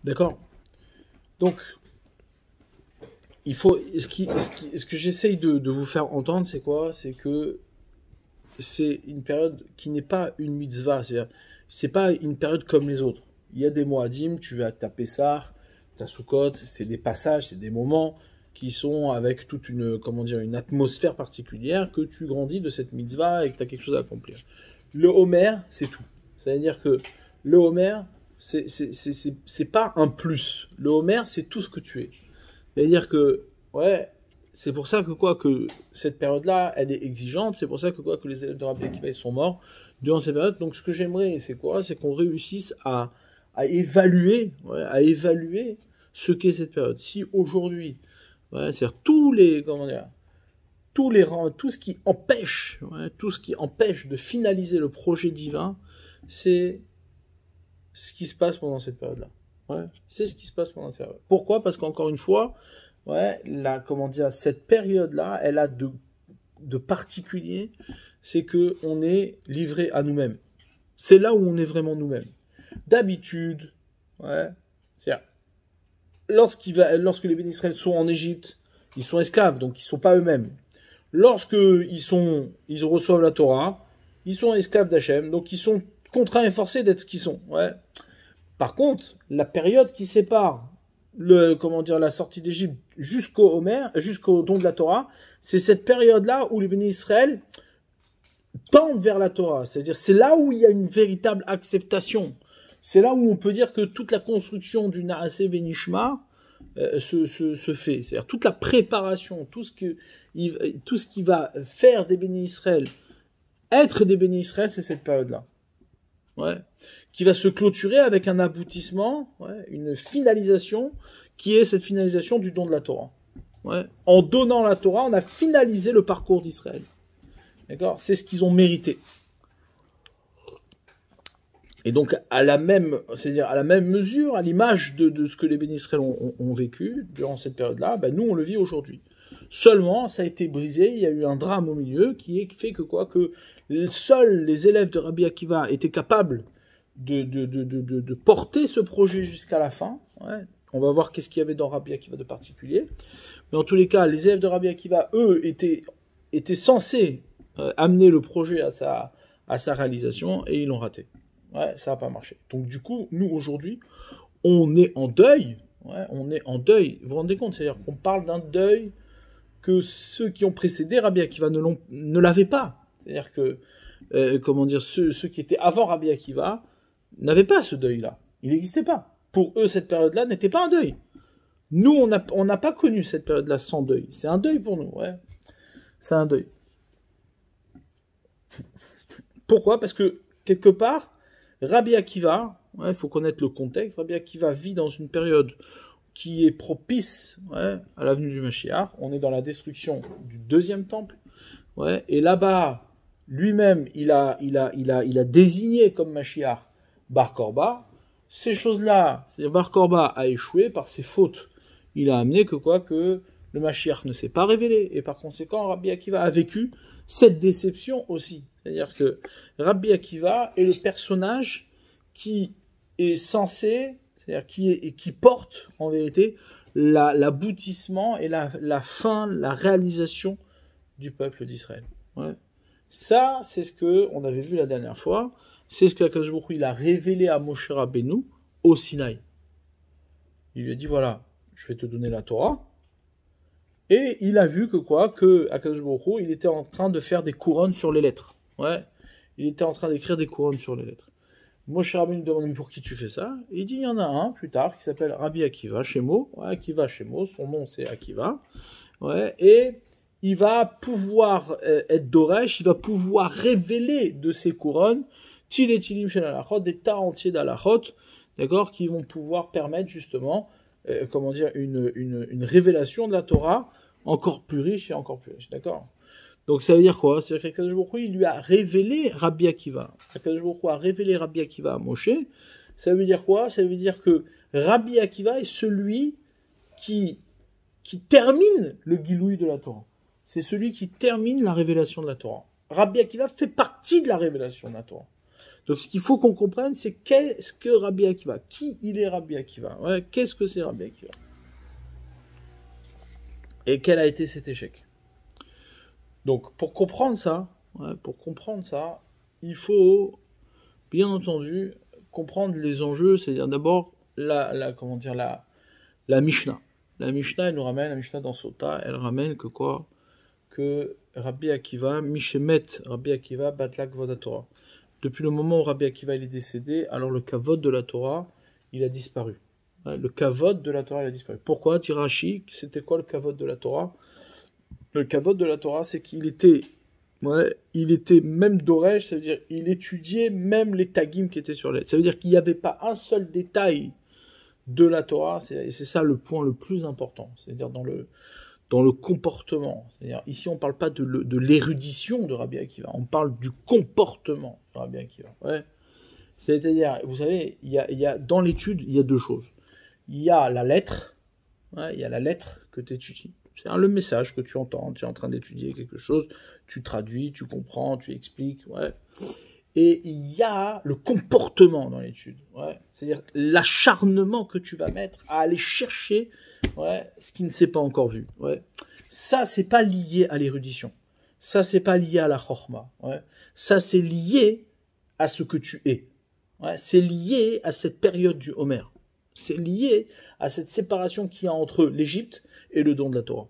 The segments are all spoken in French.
D'accord? Donc, il faut. Ce que j'essaye de vous faire entendre, c'est quoi? C'est que c'est une période qui n'est pas une mitzvah. C'est-à-dire, c'est pas une période comme les autres. Il y a des moadim, tu vas taper Pessah, ta Sukkot, c'est des passages, c'est des moments qui sont avec toute une, comment dire, une atmosphère particulière que tu grandis de cette mitzvah et que tu as quelque chose à accomplir. Le Homer, c'est tout. C'est-à-dire que le Homer, c'est pas un plus. Le Homer, c'est tout ce que tu es. C'est-à-dire que, ouais, c'est pour ça que quoi que cette période-là, elle est exigeante. C'est pour ça que quoi que les élèves de Rabbi Akiva ils sont morts durant cette période. Donc ce que j'aimerais, c'est quoi? C'est qu'on réussisse à évaluer, ouais, à évaluer ce qu'est cette période. Si aujourd'hui, ouais, c'est-à-dire tous les, comment dire, tous les rangs, tout ce qui empêche, ouais, tout ce qui empêche de finaliser le projet divin, c'est ce qui se passe pendant cette période-là. Ouais, c'est ce qui se passe pendant cette période. Pourquoi? Parce qu'encore une fois, ouais, comment dire, cette période-là, elle a de particulier, c'est que on est livré à nous-mêmes. C'est là où on est vraiment nous-mêmes. D'habitude, ouais, c'est-à-dire, lorsque les bénis Israël sont en Égypte, ils sont esclaves, donc ils ne sont pas eux-mêmes. Lorsque ils reçoivent la Torah, ils sont esclaves d'Hachem, donc ils sont contraints et forcés d'être ce qu'ils sont. Ouais. Par contre, la période qui sépare la sortie d'Égypte jusqu'au don de la Torah, c'est cette période-là où les bénis Israël tendent vers la Torah. C'est-à-dire, c'est là où il y a une véritable acceptation. C'est là où on peut dire que toute la construction du Naaseh Venishma se fait. C'est-à-dire toute la préparation, tout ce qui va faire des bénis Israël, être des bénis Israël, c'est cette période-là. Ouais. Qui va se clôturer avec un aboutissement, ouais, une finalisation, qui est cette finalisation du don de la Torah. Ouais. En donnant la Torah, on a finalisé le parcours d'Israël. D'accord? C'est ce qu'ils ont mérité. Et donc, c'est-à-dire à la même mesure, à l'image de ce que les bénis Israël ont vécu durant cette période-là, ben nous, on le vit aujourd'hui. Seulement, ça a été brisé, il y a eu un drame au milieu qui fait que seuls les élèves de Rabbi Akiva étaient capables de porter ce projet jusqu'à la fin. Ouais. On va voir qu'est-ce qu'il y avait dans Rabbi Akiva de particulier. Mais en tous les cas, les élèves de Rabbi Akiva, eux, étaient censés amener le projet à sa réalisation et ils l'ont raté. Ouais, ça n'a pas marché. Donc du coup, nous aujourd'hui, on est en deuil. Ouais, on est en deuil. Vous vous rendez compte? C'est-à-dire qu'on parle d'un deuil que ceux qui ont précédé Rabbi Akiva ne l'avaient pas. C'est-à-dire que, ceux qui étaient avant Rabbi Akiva n'avaient pas ce deuil-là. Il n'existait pas. Pour eux, cette période-là n'était pas un deuil. Nous, on n'a pas connu cette période-là sans deuil. C'est un deuil pour nous, ouais. C'est un deuil. Pourquoi? Parce que, quelque part, Rabbi Akiva, il faut connaître le contexte, Rabbi Akiva vit dans une période qui est propice, ouais, à l'avenue du Mashiach. On est dans la destruction du deuxième temple. Ouais, et là-bas, lui-même, il a désigné comme Mashiach Bar Korba. Ces choses-là, Bar Korba a échoué par ses fautes. Il a amené que le Mashiach ne s'est pas révélé. Et par conséquent, Rabbi Akiva a vécu cette déception aussi. C'est-à-dire que Rabbi Akiva est le personnage qui est censé, c'est-à-dire qui porte en vérité l'aboutissement et la fin, la réalisation du peuple d'Israël. Ouais. Ça, c'est ce qu'on avait vu la dernière fois. C'est ce que Akadosh Baruch Hu, il a révélé à Moshe Rabbeinu au Sinaï. Il lui a dit, voilà, je vais te donner la Torah. Et il a vu que Akadosh Baruch Hu, il était en train de faire des couronnes sur les lettres. Ouais. Il était en train d'écrire des couronnes sur les lettres. Moshe Rabbeinu demande, mais pour qui tu fais ça? Il dit, il y en a un plus tard qui s'appelle Rabbi Akiva Shemo. Ouais, Akiva Shemo, son nom c'est Akiva. Ouais, et il va pouvoir être Doresh, il va pouvoir révéler de ses couronnes Tilim Shel Halachot, des tas entiers d'Halachot, d'accord, qui vont pouvoir permettre justement, une révélation de la Torah encore plus riche et encore plus riche, d'accord. Donc ça veut dire quoi? C'est-à-dire qu'Akadosh Baruch Hu, il lui a révélé Rabbi Akiva. Akadosh Baruch Hu a révélé Rabbi Akiva à Moshe. Ça veut dire quoi? Ça veut dire que Rabbi Akiva est celui qui termine le Gilouï de la Torah. C'est celui qui termine la révélation de la Torah. Rabbi Akiva fait partie de la révélation de la Torah. Donc, ce qu'il faut qu'on comprenne, c'est qu'est-ce que Rabbi Akiva? Qui il est Rabbi Akiva? Ouais, qu'est-ce que c'est Rabbi Akiva? Et quel a été cet échec? Donc, pour comprendre ça, il faut, bien entendu, comprendre les enjeux, c'est-à-dire d'abord la Mishnah. La Mishnah, elle nous ramène, la Mishnah dans Sota, elle ramène que quoi? Que Rabbi Akiva, Mishemet, Rabbi Akiva, Batlak Voda Torah. Depuis le moment où Rabbi Akiva il est décédé, alors le kavod de la Torah, il a disparu. Le kavod de la Torah, il a disparu. Pourquoi? Tirachi, c'était quoi le kavod de la Torah? Le kavod de la Torah, c'est qu'il était, il était même d'Oresh, ça veut dire il étudiait même les tagim qui étaient sur l'aide. Ça veut dire qu'il n'y avait pas un seul détail de la Torah, et c'est ça le point le plus important, c'est-à-dire dans le comportement. C'est-à-dire, ici, on ne parle pas de l'érudition de Rabbi Akiva, on parle du comportement de Rabbi Akiva. Ouais. C'est-à-dire, vous savez, dans l'étude, il y a deux choses. Il y a la lettre, il y a la lettre que tu étudies. C'est le message que tu entends, tu es en train d'étudier quelque chose, tu traduis, tu comprends, tu expliques. Ouais. Et il y a le comportement dans l'étude. Ouais. C'est-à-dire l'acharnement que tu vas mettre à aller chercher ce qui ne s'est pas encore vu. Ouais. Ça, c'est pas lié à l'érudition. Ça, c'est pas lié à la chorma. Ouais. Ça, c'est lié à ce que tu es. Ouais. C'est lié à cette période du Homer. C'est lié à cette séparation qu'il y a entre l'Égypte et le don de la Torah.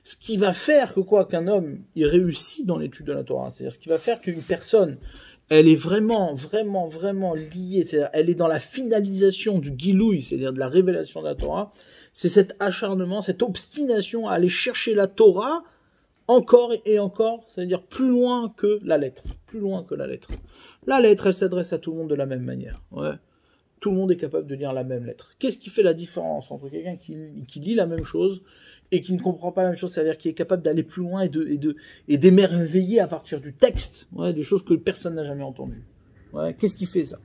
Ce qui va faire qu'un homme il réussit dans l'étude de la Torah, c'est-à-dire ce qui va faire qu'une personne elle est vraiment liée, c'est-à-dire elle est dans la finalisation du Gilouï, c'est-à-dire de la révélation de la Torah, c'est cet acharnement, cette obstination à aller chercher la Torah encore et encore, c'est-à-dire plus loin que la lettre, plus loin que la lettre. La lettre, elle s'adresse à tout le monde de la même manière, ouais. Tout le monde est capable de lire la même lettre. Qu'est-ce qui fait la différence entre quelqu'un qui lit la même chose et qui ne comprend pas la même chose, c'est-à-dire qui est capable d'aller plus loin et d'émerveiller à partir du texte, des choses que personne n'a jamais entendues. Ouais, qu'est-ce qui fait ça?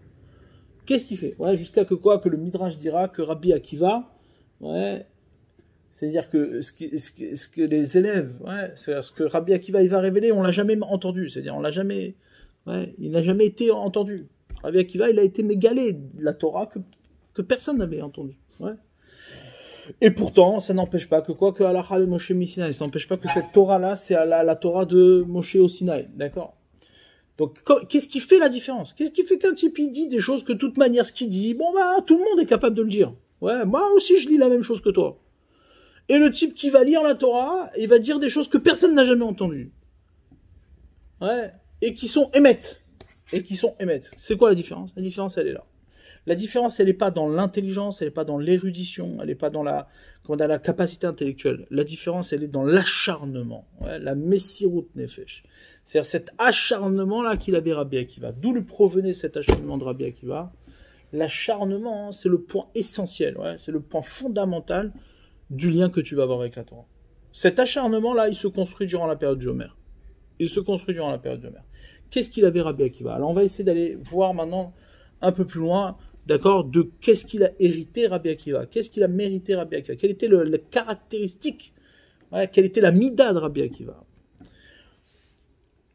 Qu'est-ce qui fait? Jusqu'à que le Midrash dira que Rabbi Akiva, c'est-à-dire que ce que les élèves, ce que Rabbi Akiva il va révéler, on l'a jamais entendu, c'est-à-dire il n'a jamais été entendu. Rabbi Akiva, il a été mégalé de la Torah que personne n'avait entendu. Ouais. Et pourtant, ça n'empêche pas que Halakha le Moshe Sinaï, ça n'empêche pas que cette Torah-là, c'est la Torah de Moshe au Sinaï. D'accord? Donc, qu'est-ce qui fait la différence? Qu'est-ce qui fait qu'un type, il dit des choses que de toute manière, ce qu'il dit, tout le monde est capable de le dire. Ouais, moi aussi, je lis la même chose que toi. Et le type qui va lire la Torah, il va dire des choses que personne n'a jamais entendues. Ouais. Et qui sont émettes. C'est quoi la différence? La différence, elle est là. La différence, elle n'est pas dans l'intelligence, elle n'est pas dans l'érudition, elle n'est pas dans la capacité intellectuelle. La différence, elle est dans l'acharnement, la messirut nefesh. C'est-à-dire cet acharnement-là qu'il avait Rabbi Akiva. D'où le provenait cet acharnement de Rabbi Akiva? L'acharnement, c'est le point essentiel, c'est le point fondamental du lien que tu vas avoir avec la Torah. Cet acharnement-là, il se construit durant la période du Homer. Qu'est-ce qu'il avait Rabbi Akiva? Alors on va essayer d'aller voir maintenant un peu plus loin, d'accord, de qu'est-ce qu'il a hérité Rabbi Akiva, qu'est-ce qu'il a mérité Rabbi Akiva, quelle était la caractéristique, quelle était la mida de Rabbi Akiva.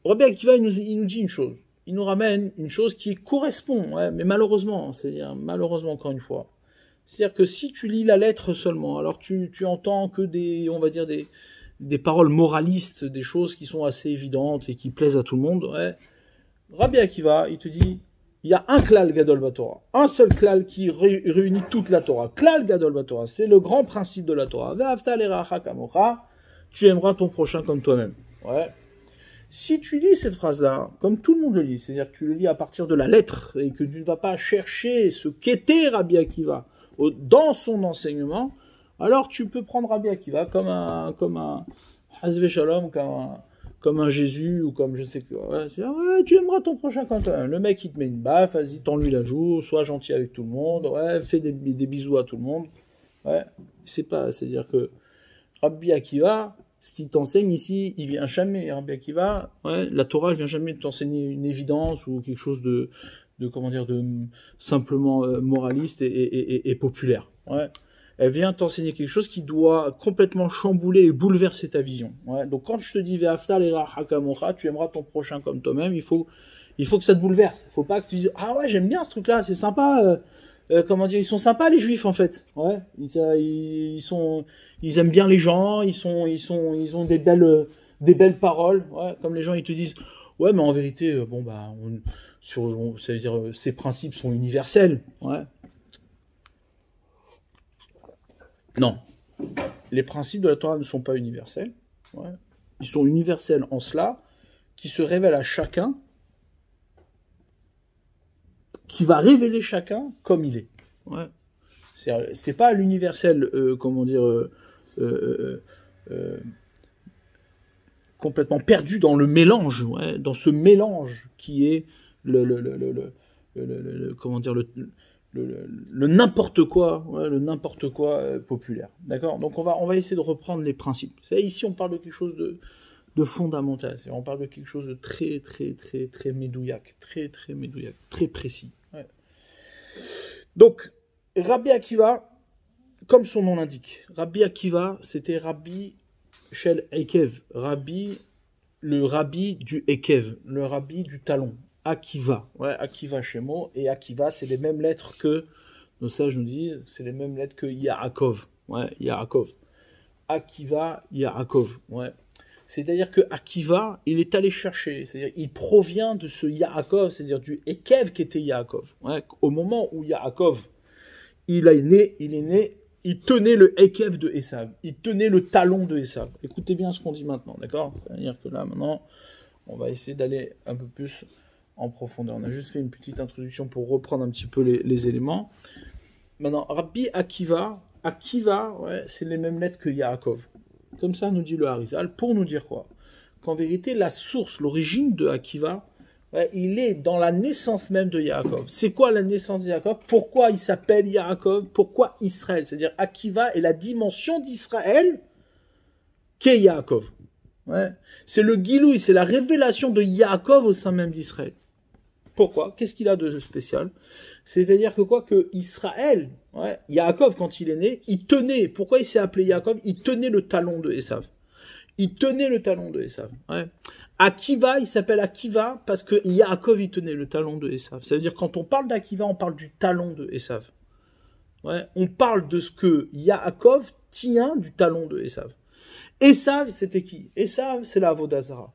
Rabbi Akiva, il nous dit une chose, il nous ramène une chose qui correspond, mais malheureusement, c'est-à-dire malheureusement encore une fois, c'est-à-dire que si tu lis la lettre seulement, alors tu entends que des paroles moralistes, des choses qui sont assez évidentes et qui plaisent à tout le monde. Rabbi Akiva, il te dit, il y a un klal gadol batorah, un seul klal qui réunit toute la Torah. Klal gadol batorah, c'est le grand principe de la Torah. Ve'afta l'eracha kamocha, tu aimeras ton prochain comme toi-même. Si tu lis cette phrase-là, comme tout le monde le lit, c'est-à-dire que tu le lis à partir de la lettre et que tu ne vas pas chercher ce qu'était Rabbi Akiva dans son enseignement, alors tu peux prendre Rabbi Akiva comme un Hazve Shalom, comme un Jésus ou comme je sais quoi. Tu aimeras ton prochain quand le mec il te met une baffe, vas-y tends-lui la joue, sois gentil avec tout le monde, fais des bisous à tout le monde. C'est-à-dire que Rabbi Akiva, ce qu'il t'enseigne ici, il vient jamais, Rabbi Akiva, la Torah, elle vient jamais t'enseigner une évidence ou quelque chose de simplement moraliste et populaire. Elle vient t'enseigner quelque chose qui doit complètement chambouler et bouleverser ta vision. Donc quand je te dis Ve'afta l'eracha kamocha, tu aimeras ton prochain comme toi-même, il faut il faut que ça te bouleverse. Il faut pas que tu dises, ah ouais, j'aime bien ce truc-là, c'est sympa. Comment dire, ils sont sympas les juifs en fait. Ouais, ils aiment bien les gens, ils ont des belles paroles. Ouais, comme les gens ils te disent, ouais, mais en vérité, bon bah, ça veut dire, ces principes sont universels. Ouais. Non, les principes de la Torah ne sont pas universels. Ouais. Ils sont universels en cela, qui se révèlent à chacun, qui va révéler chacun comme il est. Ouais. C'est pas l'universel, comment dire, complètement perdu dans le mélange, ouais, dans ce mélange qui est comment dire, le n'importe quoi, ouais, le n'importe quoi populaire. D'accord. Donc on va essayer de reprendre les principes. Ici on parle de quelque chose de fondamental. On parle de quelque chose de très médouillac, très médouillac, très précis. Ouais. Donc Rabbi Akiva, comme son nom l'indique, Rabbi Akiva, c'était Rabbi Shel Ekev, le rabbi du Ekev, le rabbi du talon. Akiva, ouais, Akiva Shemo, et Akiva, c'est les mêmes lettres que nos sages nous disent, c'est les mêmes lettres que Yaakov, ouais, Yaakov. Akiva, Yaakov, ouais. C'est-à-dire que Akiva, il est allé chercher, c'est-à-dire il provient de ce Yaakov, c'est-à-dire du Ekev qui était Yaakov. Ouais. Au moment où Yaakov, il est né, il tenait le Ekev de Esav, il tenait le talon de Esav. Écoutez bien ce qu'on dit maintenant, d'accord? C'est-à-dire que là, maintenant, on va essayer d'aller un peu plus en profondeur. On a juste fait une petite introduction pour reprendre un petit peu les éléments. Maintenant, Rabbi Akiva, ouais, c'est les mêmes lettres que Yaakov. Comme ça, nous dit le Harizal, pour nous dire quoi? Qu'en vérité, la source, l'origine de Akiva, ouais, il est dans la naissance même de Yaakov. C'est quoi la naissance de Yaakov? Pourquoi il s'appelle Yaakov? Pourquoi Israël? C'est-à-dire Akiva est la dimension d'Israël qu'est Yaakov. Ouais. C'est le Gilouï, c'est la révélation de Yaakov au sein même d'Israël. Pourquoi? Qu'est-ce qu'il a de spécial? C'est-à-dire que quoi? Que Israël, ouais, Yaakov, quand il est né, il tenait, pourquoi il s'est appelé Yaakov? Il tenait le talon de Esav. Il tenait le talon de Esav. Ouais. Akiva, il s'appelle Akiva parce que Yaakov, il tenait le talon de Esav. Ça veut dire quand on parle d'Akiva, on parle du talon de Esav. Ouais. On parle de ce que Yaakov tient du talon de Esav. Esav, c'était qui? Esav, c'est la Avodazara.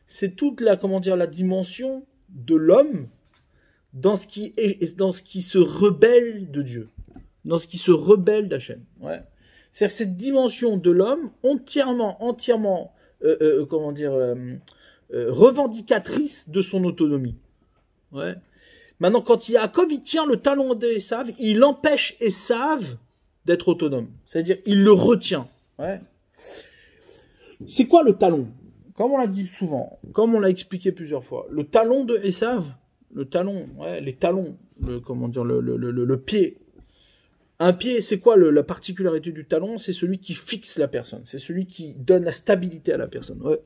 C'est toute la, comment dire, la dimension de l'homme dans ce qui se rebelle de Dieu, dans ce qui se rebelle d'Hachem. Ouais. C'est cette dimension de l'homme entièrement, comment dire, revendicatrice de son autonomie. Ouais. Maintenant, quand Yaakov il tient le talon d'Esav, il empêche Esav d'être autonome. C'est-à-dire, il le retient. Ouais. C'est quoi le talon? Comme on l'a dit souvent, comme on l'a expliqué plusieurs fois, le talon de Esav, le talon, ouais, les talons, le pied. Un pied, c'est quoi la particularité du talon? C'est celui qui fixe la personne, c'est celui qui donne la stabilité à la personne. Ouais.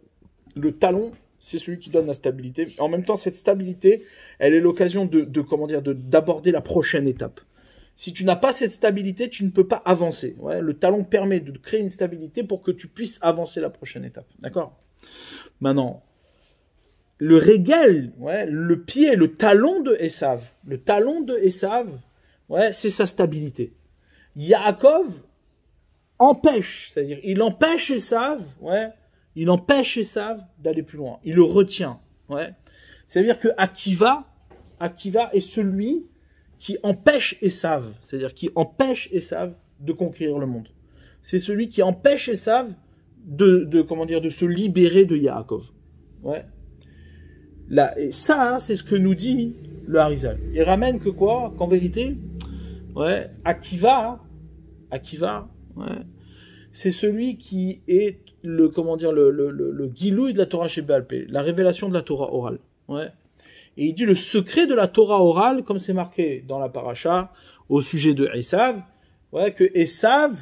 Le talon, c'est celui qui donne la stabilité. En même temps, cette stabilité, elle est l'occasion d'aborder la prochaine étape. Si tu n'as pas cette stabilité, tu ne peux pas avancer. Ouais. Le talon permet de créer une stabilité pour que tu puisses avancer la prochaine étape. D'accord? Maintenant, le régel, ouais, le pied, le talon de Esav, ouais, c'est sa stabilité. Yaakov empêche, c'est-à-dire il empêche Esav, ouais, il empêche Esav d'aller plus loin. Il le retient, ouais. C'est-à-dire que Akiva est celui qui empêche Esav, c'est-à-dire qui empêche Esav de conquérir le monde. C'est celui qui empêche Esav de se libérer de Yaakov. Ouais. Là, et ça, c'est ce que nous dit le Harizal. Il ramène que quoi? Qu'en vérité, ouais, Akiva, ouais, c'est celui qui est le Gilouï de la Torah chez Baal Pé, la révélation de la Torah orale. Ouais. Et il dit le secret de la Torah orale, comme c'est marqué dans la paracha, au sujet de Esav, ouais, que Esav,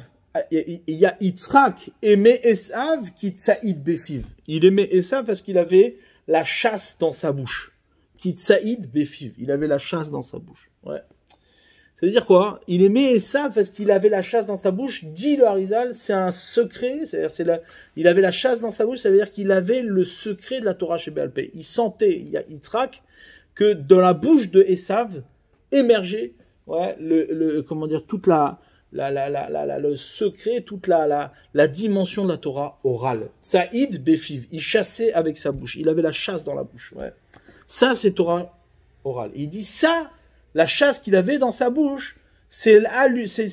il y a Yitzhak aimait Esav qui tsaïd befiv. Il aimait Esav parce qu'il avait la chasse dans sa bouche. Qui tsaïd befiv. Il avait la chasse dans sa bouche. Ouais. Ça veut dire quoi? Il aimait Esav parce qu'il avait la chasse dans sa bouche. Dit le Harizal, c'est un secret. C'est-à-dire, il avait la chasse dans sa bouche. Ça veut dire qu'il avait le secret de la Torah chez Baal Pé. Il sentait, il y a Yitzhak, que dans la bouche de Esav émergeait, ouais, comment dire, toute le secret, toute la dimension de la Torah orale. Saïd Befiv, il chassait avec sa bouche, il avait la chasse dans la bouche. Ouais. Ça, c'est Torah orale. Il dit ça, la chasse qu'il avait dans sa bouche, c'est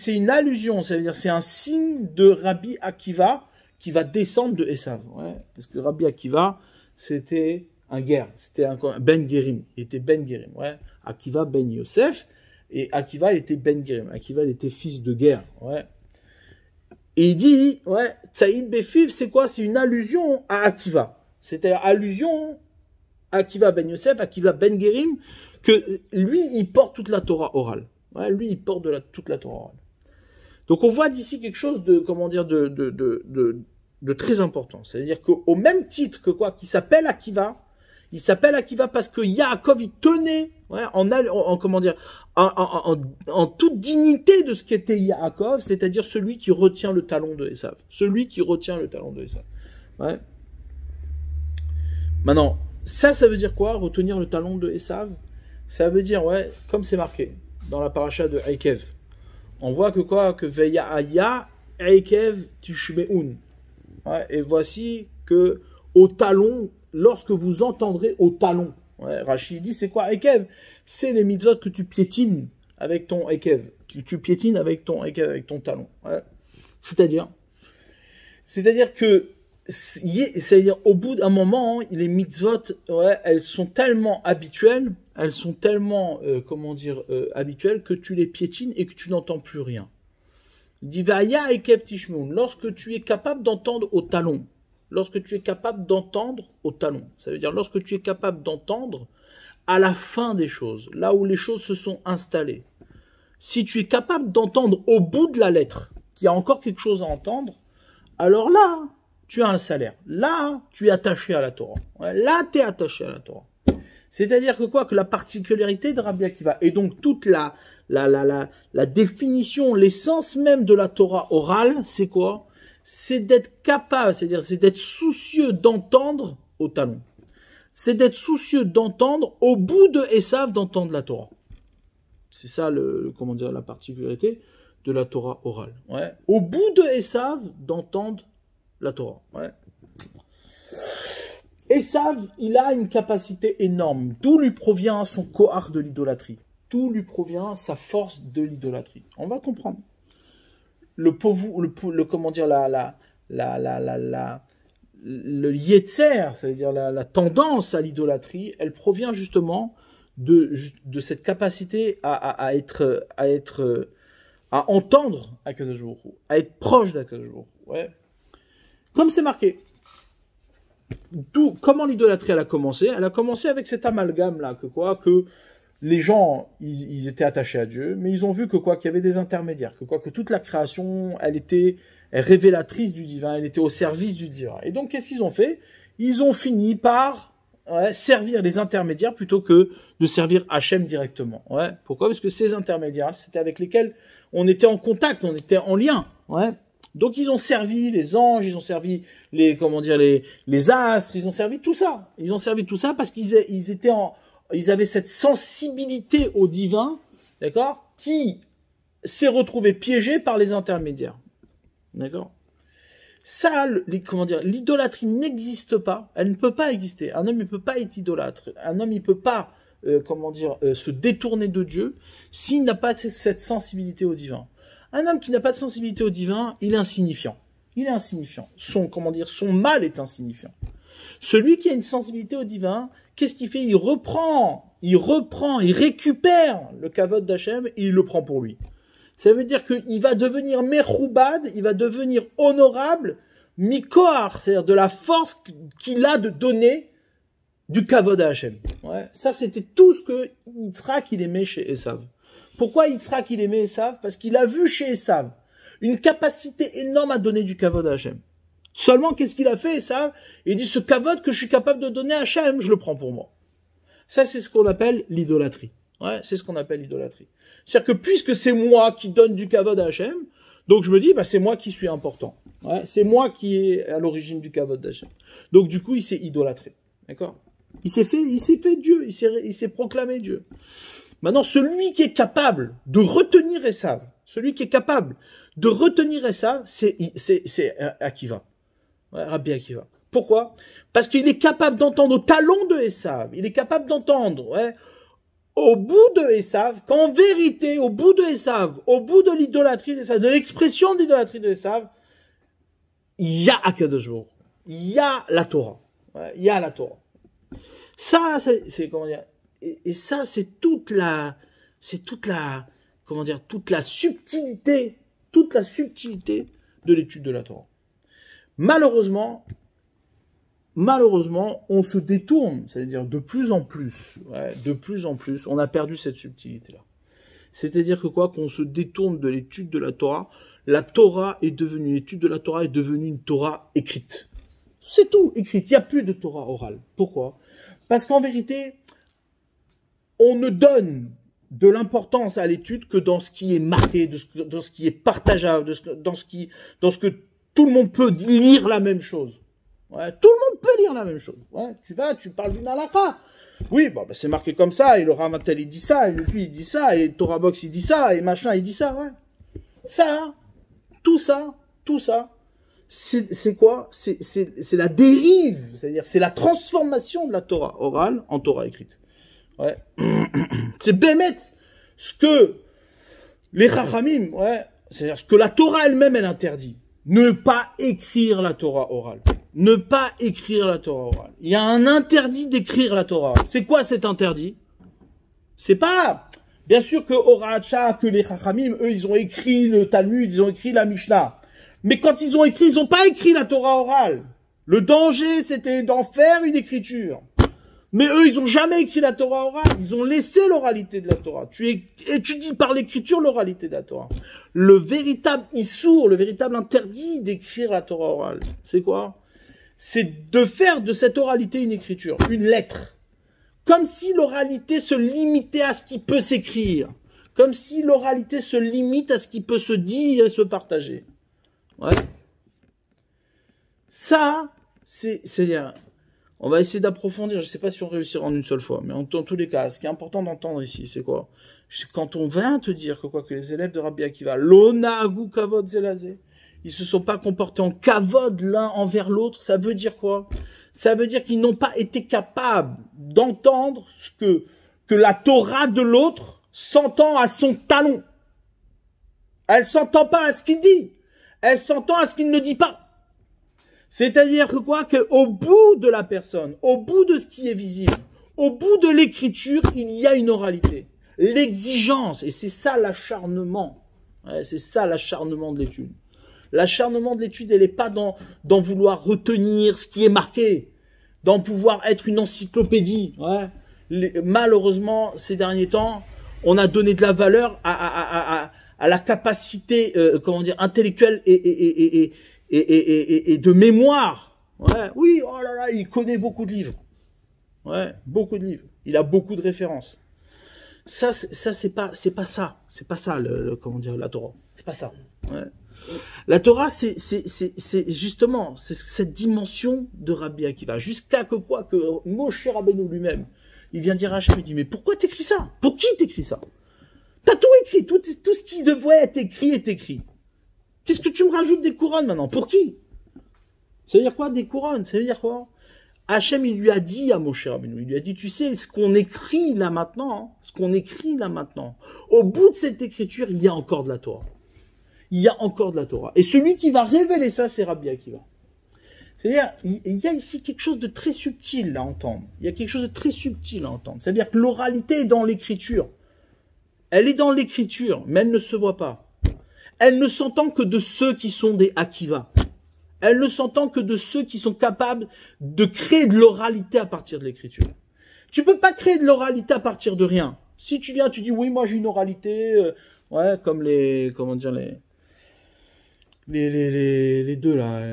une allusion, c'est-à-dire c'est un signe de Rabbi Akiva qui va descendre de Esav. Ouais. Parce que Rabbi Akiva, c'était un guerre, c'était un Ben Gerim, il était Ben Gerim. Ouais. Akiva Ben Yosef. Et Akiva, il était Ben Gerim. Akiva, il était fils de guerre. Ouais. Et il dit, ouais, Tsaïd Befiv, c'est quoi? C'est une allusion à Akiva. C'était allusion à Akiva Ben Yosef, Akiva Ben Gerim, que lui, il porte toute la Torah orale. Ouais, lui, il porte toute la Torah orale. Donc, on voit d'ici quelque chose de, comment dire, de très important. C'est-à-dire qu'au même titre que quoi, qui s'appelle Akiva, il s'appelle Akiva parce que Yaakov, il tenait, ouais, comment dire, en toute dignité de ce qu'était Yaakov, c'est-à-dire celui qui retient le talon de Esav. Celui qui retient le talon de Esav. Ouais. Maintenant, ça veut dire quoi, retenir le talon de Esav? Ça veut dire, ouais, comme c'est marqué dans la paracha de Eikev. On voit que quoi, que Ve'ya'aya Eikev Tishme'un. Ouais, et voici que au talon, lorsque vous entendrez au talon, ouais, Rashi dit, c'est quoi Ekev? C'est les mitzvot que tu piétines avec ton Ekev. Tu piétines avec ton Ekev, avec ton talon. Ouais. C'est-à-dire que, c'est-à-dire au bout d'un moment, les mitzvot, ouais, elles sont tellement habituelles, habituelles que tu les piétines et que tu n'entends plus rien. Il dit, Vaya Ekev Tishmeun, lorsque tu es capable d'entendre au talon. Lorsque tu es capable d'entendre au talon. Ça veut dire lorsque tu es capable d'entendre à la fin des choses, là où les choses se sont installées. Si tu es capable d'entendre au bout de la lettre, qu'il y a encore quelque chose à entendre, alors là, tu as un salaire. Là, tu es attaché à la Torah. Ouais, là, tu es attaché à la Torah. C'est-à-dire que quoi, que la particularité de Rabbi Akiva, et donc toute la définition, l'essence même de la Torah orale, c'est quoi? C'est d'être capable, c'est-à-dire c'est d'être soucieux d'entendre au talon. C'est d'être soucieux d'entendre au bout de Esav d'entendre la Torah. C'est ça comment dire, la particularité de la Torah orale. Ouais. Au bout de Esav d'entendre la Torah. Ouais. Esav, il a une capacité énorme. D'où lui provient son kohar de l'idolâtrie. D'où lui provient sa force de l'idolâtrie. On va comprendre. Comment dire, le yetzer, c'est-à-dire la tendance à l'idolâtrie, elle provient justement de cette capacité à entendre Akadosh Baruch Hu, à être proche d'Akadosh Baruch Hu. Ouais. Comme c'est marqué. Comment l'idolâtrie elle a commencé? Elle a commencé avec cet amalgame là, que les gens, ils étaient attachés à Dieu, mais ils ont vu qu'il y avait des intermédiaires, que toute la création, elle était révélatrice du divin, elle était au service du divin. Et donc, qu'est-ce qu'ils ont fait? Ils ont fini par servir les intermédiaires plutôt que de servir Hachem directement. Ouais. Pourquoi? Parce que ces intermédiaires, c'était avec lesquels on était en contact, on était en lien. Ouais. Donc, ils ont servi les anges, ils ont servi les astres, ils ont servi tout ça. Ils ont servi tout ça parce ils avaient cette sensibilité au divin, d'accord, qui s'est retrouvé piégé par les intermédiaires. D'accord? Ça, l'idolâtrie n'existe pas, elle ne peut pas exister. Un homme ne peut pas être idolâtre. Un homme ne peut pas, se détourner de Dieu s'il n'a pas cette sensibilité au divin. Un homme qui n'a pas de sensibilité au divin, il est insignifiant. Il est insignifiant. Son mal est insignifiant. Celui qui a une sensibilité au divin, qu'est-ce qu'il fait? Il récupère le kavod d'Hachem et il le prend pour lui. Ça veut dire qu'il va devenir mechoubad, il va devenir honorable, mikoar, c'est-à-dire de la force qu'il a de donner du kavod à Hachem. Ouais. Ça, c'était tout ce que Yitzhak il aimait chez Esav. Pourquoi Yitzhak il aimait Esav? Parce qu'il a vu chez Esav une capacité énorme à donner du kavod à Hachem. Seulement, qu'est-ce qu'il a fait, Esav? Il dit, ce kavod que je suis capable de donner à Hachem, je le prends pour moi. Ça, c'est ce qu'on appelle l'idolâtrie. Ouais, c'est ce qu'on appelle l'idolâtrie. C'est-à-dire que puisque c'est moi qui donne du kavod à Hachem, donc je me dis, c'est moi qui suis important. Ouais, c'est moi qui est à l'origine du kavod d'Hachem. Donc du coup, il s'est idolâtré. D'accord? Il s'est fait Dieu, il s'est proclamé Dieu. Maintenant, celui qui est capable de retenir Esav, c'est Akiva, ouais, Rabbi Akiva. Pourquoi? Parce qu'il est capable d'entendre au talon de Esav, il est capable d'entendre, ouais, au bout de Esav, qu'en vérité, au bout de Esav, au bout de l'idolâtrie d'Esav, de l'expression d'idolâtrie de Esav, il y a Akadosh Baruch Hu, il y a la Torah, ouais, il y a la Torah. Ça, c'est comment dire, et ça, c'est toute la subtilité de l'étude de la Torah. Malheureusement, on se détourne, c'est-à-dire de plus en plus, on a perdu cette subtilité-là. C'est-à-dire que qu'on se détourne de l'étude de la Torah, l'étude de la Torah est devenue une Torah écrite. C'est tout, écrite, il n'y a plus de Torah orale. Pourquoi? Parce qu'en vérité, on ne donne de l'importance à l'étude que dans ce qui est marqué, dans ce qui est partageable, dans ce que tout le monde peut lire la même chose. Ouais, tout le monde peut lire la même chose. Ouais, tu parles d'une halakha. Oui, bon, c'est marqué comme ça, et le Ramatel il dit ça, et lui il dit ça, et Torah Box il dit ça, et machin il dit ça, ouais. Ça, tout ça, c'est quoi? C'est la dérive, c'est-à-dire c'est la transformation de la Torah orale en Torah écrite. Ouais. C'est bémet ce que les Chachamim, ouais, c'est-à-dire ce que la Torah elle-même elle interdit. Ne pas écrire la Torah orale. Ne pas écrire la Torah orale. Il y a un interdit d'écrire la Torah. C'est quoi cet interdit? C'est pas, bien sûr que Horacha, que les Chachamim, eux, ils ont écrit le Talmud, ils ont écrit la Mishnah. Mais quand ils ont écrit, ils n'ont pas écrit la Torah orale. Le danger, c'était d'en faire une écriture. Mais eux, ils n'ont jamais écrit la Torah orale. Ils ont laissé l'oralité de la Torah. Tu étudies par l'écriture l'oralité de la Torah. Le véritable issour, le véritable interdit d'écrire la Torah orale, c'est quoi? C'est de faire de cette oralité une écriture, une lettre. Comme si l'oralité se limitait à ce qui peut s'écrire. Comme si l'oralité se limite à ce qui peut se dire et se partager. Ouais. Ça, c'est-à-dire, on va essayer d'approfondir. Je ne sais pas si on réussira en une seule fois, mais en tous les cas, ce qui est important d'entendre ici, c'est quoi? Quand on vient te dire que les élèves de Rabbi Akiva, l'ona'agu kavod zelazé, ils se sont pas comportés en kavod l'un envers l'autre, ça veut dire quoi? Ça veut dire qu'ils n'ont pas été capables d'entendre ce que la Torah de l'autre s'entend à son talon. Elle s'entend pas à ce qu'il dit. Elle s'entend à ce qu'il ne dit pas. C'est-à-dire qu'au bout de la personne, au bout de ce qui est visible, au bout de l'écriture, il y a une oralité. L'exigence, et c'est ça l'acharnement. Ouais, c'est ça l'acharnement de l'étude. L'acharnement de l'étude, elle n'est pas dans vouloir retenir ce qui est marqué, d'en pouvoir être une encyclopédie. Ouais. Malheureusement, ces derniers temps, on a donné de la valeur à la capacité, intellectuelle et de mémoire. Ouais. Oui, oh là là, il connaît beaucoup de livres. Ouais, beaucoup de livres. Il a beaucoup de références. Ça c'est pas ça. C'est pas ça la Torah. C'est pas ça. Ouais. La Torah, c'est justement cette dimension de Rabbi Akiva. Jusqu'à que Moshe Rabbeinu lui-même, il vient dire à Hachem, il dit, mais pourquoi t'écris ça? Pour qui t'écris ça? T'as tout écrit, tout ce qui devrait être écrit est écrit. Qu'est-ce que tu me rajoutes des couronnes maintenant? Pour qui? Ça veut dire quoi, des couronnes? Ça veut dire quoi? Hachem, il lui a dit à Moshe Rabbeinu, il lui a dit, tu sais, ce qu'on écrit là maintenant, au bout de cette écriture, il y a encore de la Torah. Il y a encore de la Torah. Et celui qui va révéler ça, c'est Rabbi Akiva. C'est-à-dire, il y a ici quelque chose de très subtil à entendre. Il y a quelque chose de très subtil à entendre. C'est-à-dire que l'oralité est dans l'écriture. Elle est dans l'écriture, mais elle ne se voit pas. Elle ne s'entend que de ceux qui sont des Akiva. Elle ne s'entend que de ceux qui sont capables de créer de l'oralité à partir de l'écriture. Tu peux pas créer de l'oralité à partir de rien. Si tu viens, tu dis, oui, moi j'ai une oralité, ouais, comme les deux là,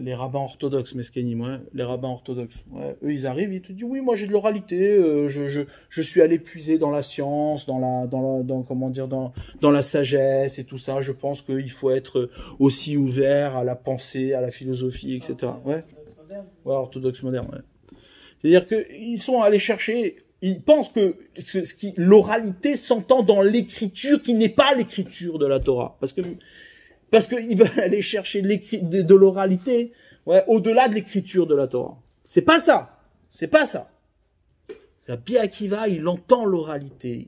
les rabbins orthodoxes, meskenim, ouais, les rabbins orthodoxes, ouais, eux ils arrivent, ils te disent oui, moi j'ai de l'oralité, je suis allé puiser dans la science, dans la sagesse et tout ça. Je pense qu'il faut être aussi ouvert à la pensée, à la philosophie, etc. Ouais, orthodoxe moderne. Ouais. C'est-à-dire qu'ils sont allés chercher, ils pensent que l'oralité s'entend dans l'écriture qui n'est pas l'écriture de la Torah. Parce qu'ils veulent aller chercher de l'oralité, ouais, au-delà de l'écriture de la Torah. C'est pas ça. C'est pas ça. Rabbi Akiva, il entend l'oralité.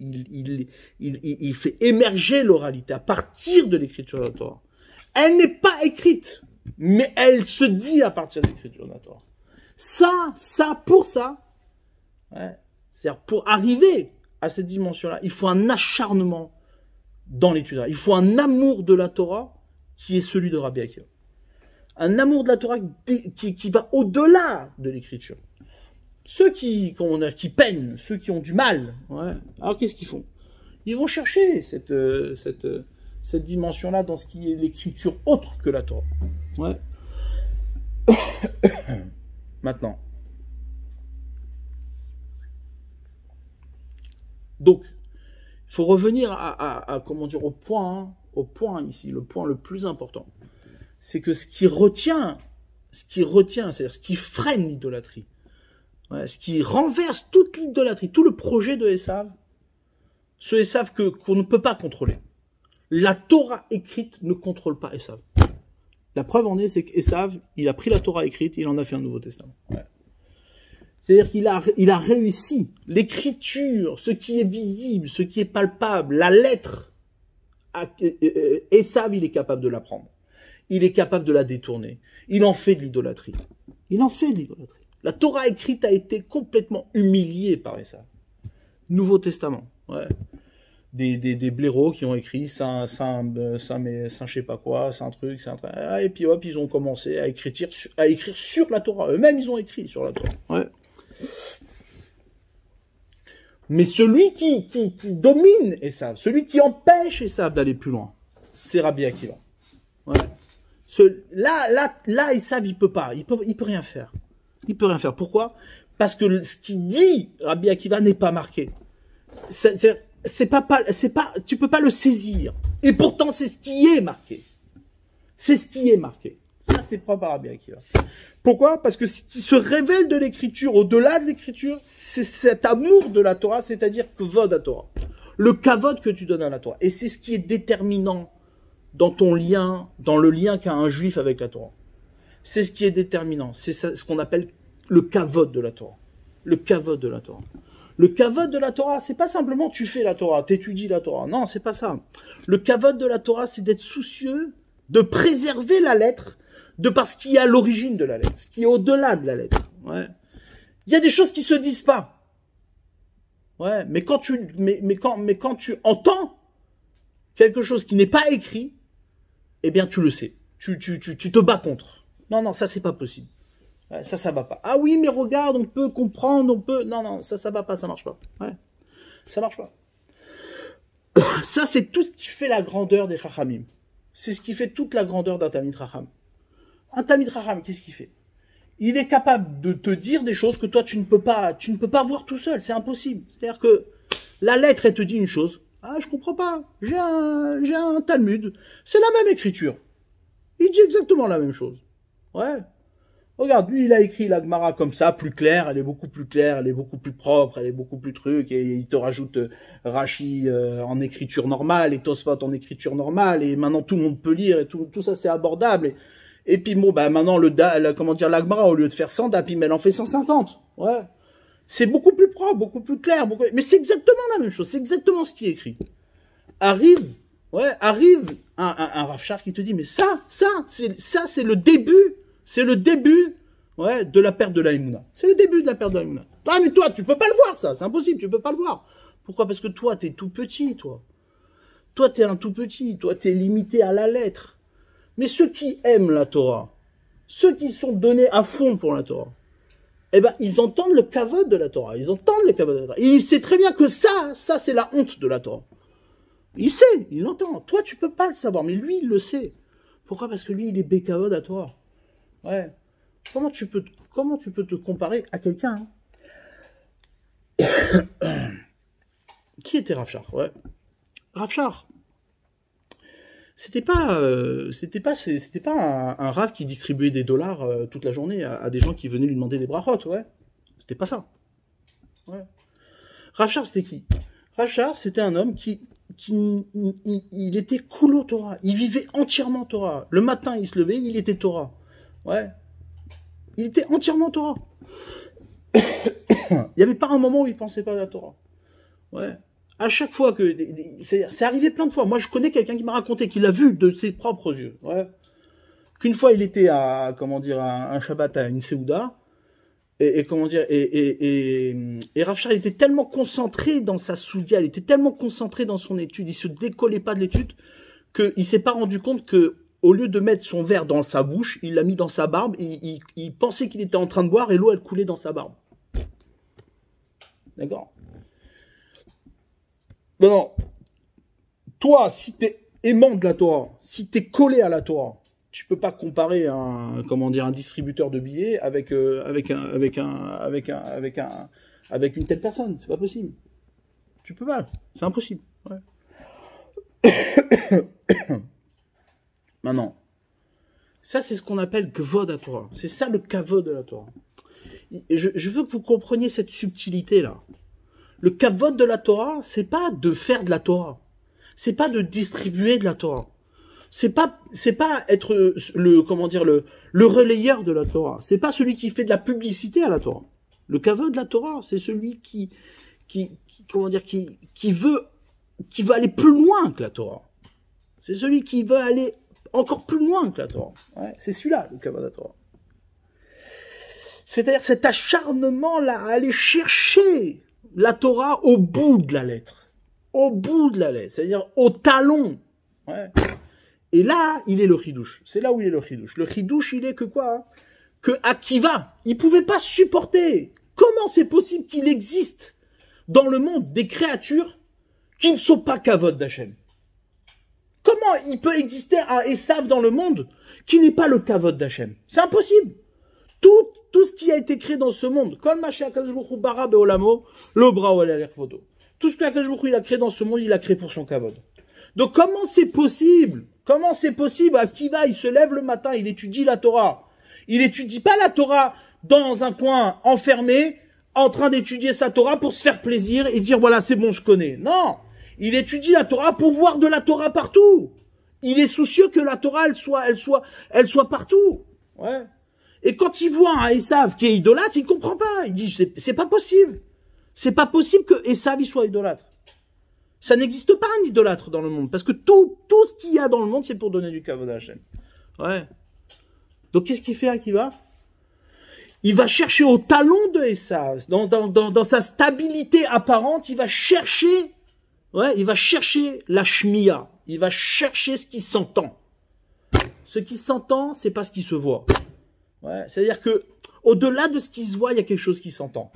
Il fait émerger l'oralité à partir de l'écriture de la Torah. Elle n'est pas écrite, mais elle se dit à partir de l'écriture de la Torah. Pour ça, ouais, c'est-à-dire pour arriver à cette dimension-là, il faut un acharnement dans l'étude. Il faut un amour de la Torah qui est celui de Rabbi Akiva. Un amour de la Torah qui va au-delà de l'écriture. Ceux qui peignent, ceux qui ont du mal, ouais, alors qu'est-ce qu'ils font? Ils vont chercher cette dimension-là dans ce qui est l'écriture autre que la Torah. Ouais. Maintenant. Donc, il faut revenir comment dire, au point ici, le point le plus important. C'est que ce qui retient, c'est-à-dire ce qui freine l'idolâtrie, ouais, ce qui renverse toute l'idolâtrie, tout le projet de Esav, ce Esav qu'on ne peut pas contrôler. La Torah écrite ne contrôle pas Esav. La preuve en est, c'est qu'Esav, il a pris la Torah écrite, il en a fait un Nouveau Testament. Ouais. C'est-à-dire qu'il a réussi. L'écriture, ce qui est visible, ce qui est palpable, la lettre, Esav, il est capable de l'apprendre. Il est capable de la détourner. Il en fait de l'idolâtrie. La Torah écrite a été complètement humiliée par Esav. Nouveau Testament, ouais. Des blaireaux qui ont écrit ça je sais pas quoi, c'est un truc, et puis hop, ils ont commencé à écrire sur la Torah. Eux-mêmes, ils ont écrit sur la Torah. Ouais. Mais celui qui domine Esav, celui qui empêche Esav d'aller plus loin, c'est Rabbi Akiva. Ouais. Là, Esav, il peut rien faire. Il peut rien faire. Pourquoi? Parce que ce qu'il dit Rabbi Akiva n'est pas marqué. Tu peux pas le saisir. Et pourtant, c'est ce qui est marqué. C'est ce qui est marqué. Ça, c'est propre à Rabbi Akiva. Pourquoi? Parce que ce qui se révèle de l'écriture, au-delà de l'écriture, c'est cet amour de la Torah, c'est-à-dire kavod à Torah. Le kavod que tu donnes à la Torah. Et c'est ce qui est déterminant dans ton lien, dans le lien qu'a un juif avec la Torah. C'est ce qui est déterminant. C'est ce qu'on appelle le kavod de la Torah. Le kavod de la Torah. Le kavod de la Torah, c'est pas simplement tu fais la Torah, t'étudies la Torah. Non, c'est pas ça. Le kavod de la Torah, c'est d'être soucieux de préserver la lettre de parce qu'il y a l'origine de la lettre, ce qui est au-delà de la lettre. Ouais. Il y a des choses qui se disent pas. Ouais, mais quand tu entends quelque chose qui n'est pas écrit, eh bien tu le sais. Tu te bats contre. Non, ça c'est pas possible. Ouais, ça va pas. Ah oui, mais regarde, on peut comprendre, on peut... Non, ça va pas, ça marche pas. Ouais, ça marche pas. Ça, c'est tout ce qui fait la grandeur des Chachamim. C'est ce qui fait toute la grandeur d'un Talmid Chacham. Un Talmid Chacham, qu'est-ce qu'il fait? Il est capable de te dire des choses que toi, tu ne peux pas voir tout seul. C'est impossible. C'est-à-dire que la lettre, elle te dit une chose. Ah, je comprends pas. J'ai un Talmud. C'est la même écriture. Il dit exactement la même chose. Ouais. Regarde, lui, il a écrit la Gemara comme ça, plus claire, elle est beaucoup plus claire, elle est beaucoup plus propre, elle est beaucoup plus truc, et il te rajoute Rashi en écriture normale, et Tosfot en écriture normale, et maintenant tout le monde peut lire, et tout ça c'est abordable, et puis bon, bah maintenant la Gemara, au lieu de faire 100 dapim, elle en fait 150, ouais. C'est beaucoup plus propre, beaucoup plus clair, mais c'est exactement la même chose, c'est exactement ce qui est écrit. Arrive un Rav Shach qui te dit, mais ça, c'est le début, ouais, de la perte de la Emouna. C'est le début de la perte de la Emouna. Ah, mais toi, tu peux pas le voir, ça. C'est impossible, tu peux pas le voir. Pourquoi? Parce que toi, t'es tout petit, toi. Toi, t'es un tout petit. Toi, t'es limité à la lettre. Mais ceux qui aiment la Torah, ceux qui sont donnés à fond pour la Torah, eh ben, ils entendent le kavod de la Torah. Ils entendent le kavod de la Torah. Et il sait très bien que ça, c'est la honte de la Torah. Il sait, il l'entend. Toi, tu peux pas le savoir, mais lui, il le sait. Pourquoi? Parce que lui, il est békavod à toi. Ouais. Comment tu peux te comparer à quelqu'un Qui était Rav Shach? Ouais. Rav Shach. C'était pas un Rav qui distribuait des dollars toute la journée à des gens qui venaient lui demander des brachot, ouais. C'était pas ça. Ouais. Rav Shar, c'était qui? Rav Shar, c'était un homme il était cool au Torah. Il vivait entièrement Torah. Le matin, il se levait, il était Torah. Ouais. Il était entièrement Torah. Il n'y avait pas un moment où il pensait pas à la Torah. Ouais. À chaque fois que... C'est arrivé plein de fois. Moi, je connais quelqu'un qui m'a raconté qu'il l'a vu de ses propres yeux. Ouais. Qu'une fois, il était à, comment dire, un Shabbat à une Seouda. Comment dire, et Rav Shar était tellement concentré dans sa soudia, il était tellement concentré dans son étude, il se décollait pas de l'étude, qu'il s'est pas rendu compte que, au lieu de mettre son verre dans sa bouche, il l'a mis dans sa barbe, il pensait qu'il était en train de boire, et l'eau, elle coulait dans sa barbe. D'accord? Non. Toi, si t'es aimant de la Torah, si t'es collé à la Torah, tu peux pas comparer un distributeur de billets avec une telle personne. C'est pas possible. Tu peux pas. C'est impossible. Ouais. Maintenant, ça c'est ce qu'on appelle Kvod à Torah. C'est ça le Kavod de la Torah. Je veux que vous compreniez cette subtilité là. Le Kavod de la Torah, c'est pas de faire de la Torah. C'est pas de distribuer de la Torah. C'est pas être le relayeur de la Torah. C'est pas celui qui fait de la publicité à la Torah. Le kavod de la Torah, c'est celui qui veut aller plus loin que la Torah. C'est celui qui veut aller encore plus loin que la Torah. Ouais, c'est celui-là, le kavod de la Torah. C'est-à-dire cet acharnement-là à aller chercher la Torah au bout de la lettre. Au bout de la lettre. C'est-à-dire au talon. Ouais. Et là, il est le chidouche. C'est là où il est le chidouche. Le chidouche, il est que quoi? Que Akiva, il pouvait pas supporter. Comment c'est possible qu'il existe dans le monde des créatures qui ne sont pas kavod d'Hachem? Comment il peut exister un Esav dans le monde qui n'est pas le kavod d'Hachem? C'est impossible. Tout ce qui a été créé dans ce monde, comme bara beolamo, lo brao el-ervodo. Tout ce que Akadosh Baruch Hu, il a créé dans ce monde, il a créé pour son kavod. Donc comment c'est possible? Comment c'est possible? Akiva, il se lève le matin, il étudie la Torah. Il étudie pas la Torah dans un coin enfermé, en train d'étudier sa Torah pour se faire plaisir et dire voilà, c'est bon, je connais. Non! Il étudie la Torah pour voir de la Torah partout. Il est soucieux que la Torah, elle soit partout. Ouais. Et quand il voit un Esav qui est idolâtre, il comprend pas. Il dit, c'est pas possible. C'est pas possible que Esav, il soit idolâtre. Ça n'existe pas un idolâtre dans le monde. Parce que tout ce qu'il y a dans le monde, c'est pour donner du kavod à Hachem. Ouais. Donc, qu'est-ce qu'il fait, Akiva? Il va chercher au talon de Esav, dans sa stabilité apparente, il va chercher la shmiya. Il va chercher ce qui s'entend. Ce qui s'entend, c'est pas ce qui se voit. Ouais. C'est-à-dire que, au-delà de ce qui se voit, il y a quelque chose qui s'entend.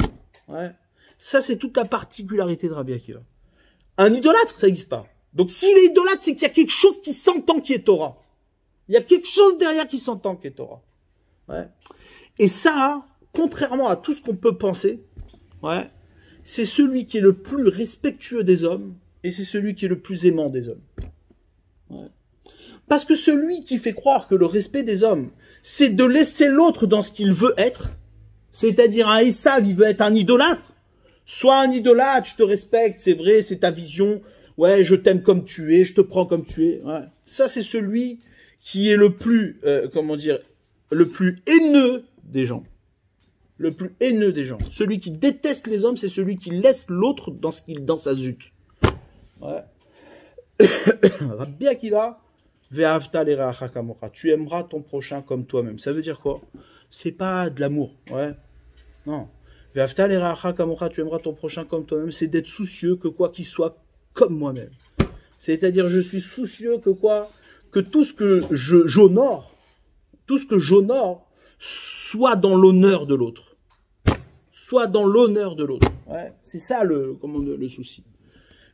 Ouais. Ça, c'est toute la particularité de Rabbi Akiva. Un idolâtre, ça n'existe pas. Donc, s'il est idolâtre, c'est qu'il y a quelque chose qui s'entend qui est Torah. Il y a quelque chose derrière qui s'entend qui est Torah. Ouais. Et ça, contrairement à tout ce qu'on peut penser, ouais, c'est celui qui est le plus respectueux des hommes et c'est celui qui est le plus aimant des hommes. Ouais. Parce que celui qui fait croire que le respect des hommes, c'est de laisser l'autre dans ce qu'il veut être, c'est-à-dire un Esav, il veut être un idolâtre. Sois un idolâtre, je te respecte, c'est vrai, c'est ta vision. Ouais, je t'aime comme tu es, je te prends comme tu es. Ouais. Ça, c'est celui qui est le plus, le plus haineux des gens. Le plus haineux des gens. Celui qui déteste les hommes, c'est celui qui laisse l'autre dans sa zut. Ouais. Rabbi Akiva, ve'ahavta l'ereacha kamocha. Tu aimeras ton prochain comme toi-même. Ça veut dire quoi? C'est pas de l'amour. Ouais. Non. Ve'ahavta l'ereacha kamocha. Tu aimeras ton prochain comme toi-même. C'est d'être soucieux que quoi qu'il soit comme moi-même. C'est-à-dire, je suis soucieux que tout ce que j'honore, soit dans l'honneur de l'autre. Soit dans l'honneur de l'autre. Ouais. C'est ça le souci.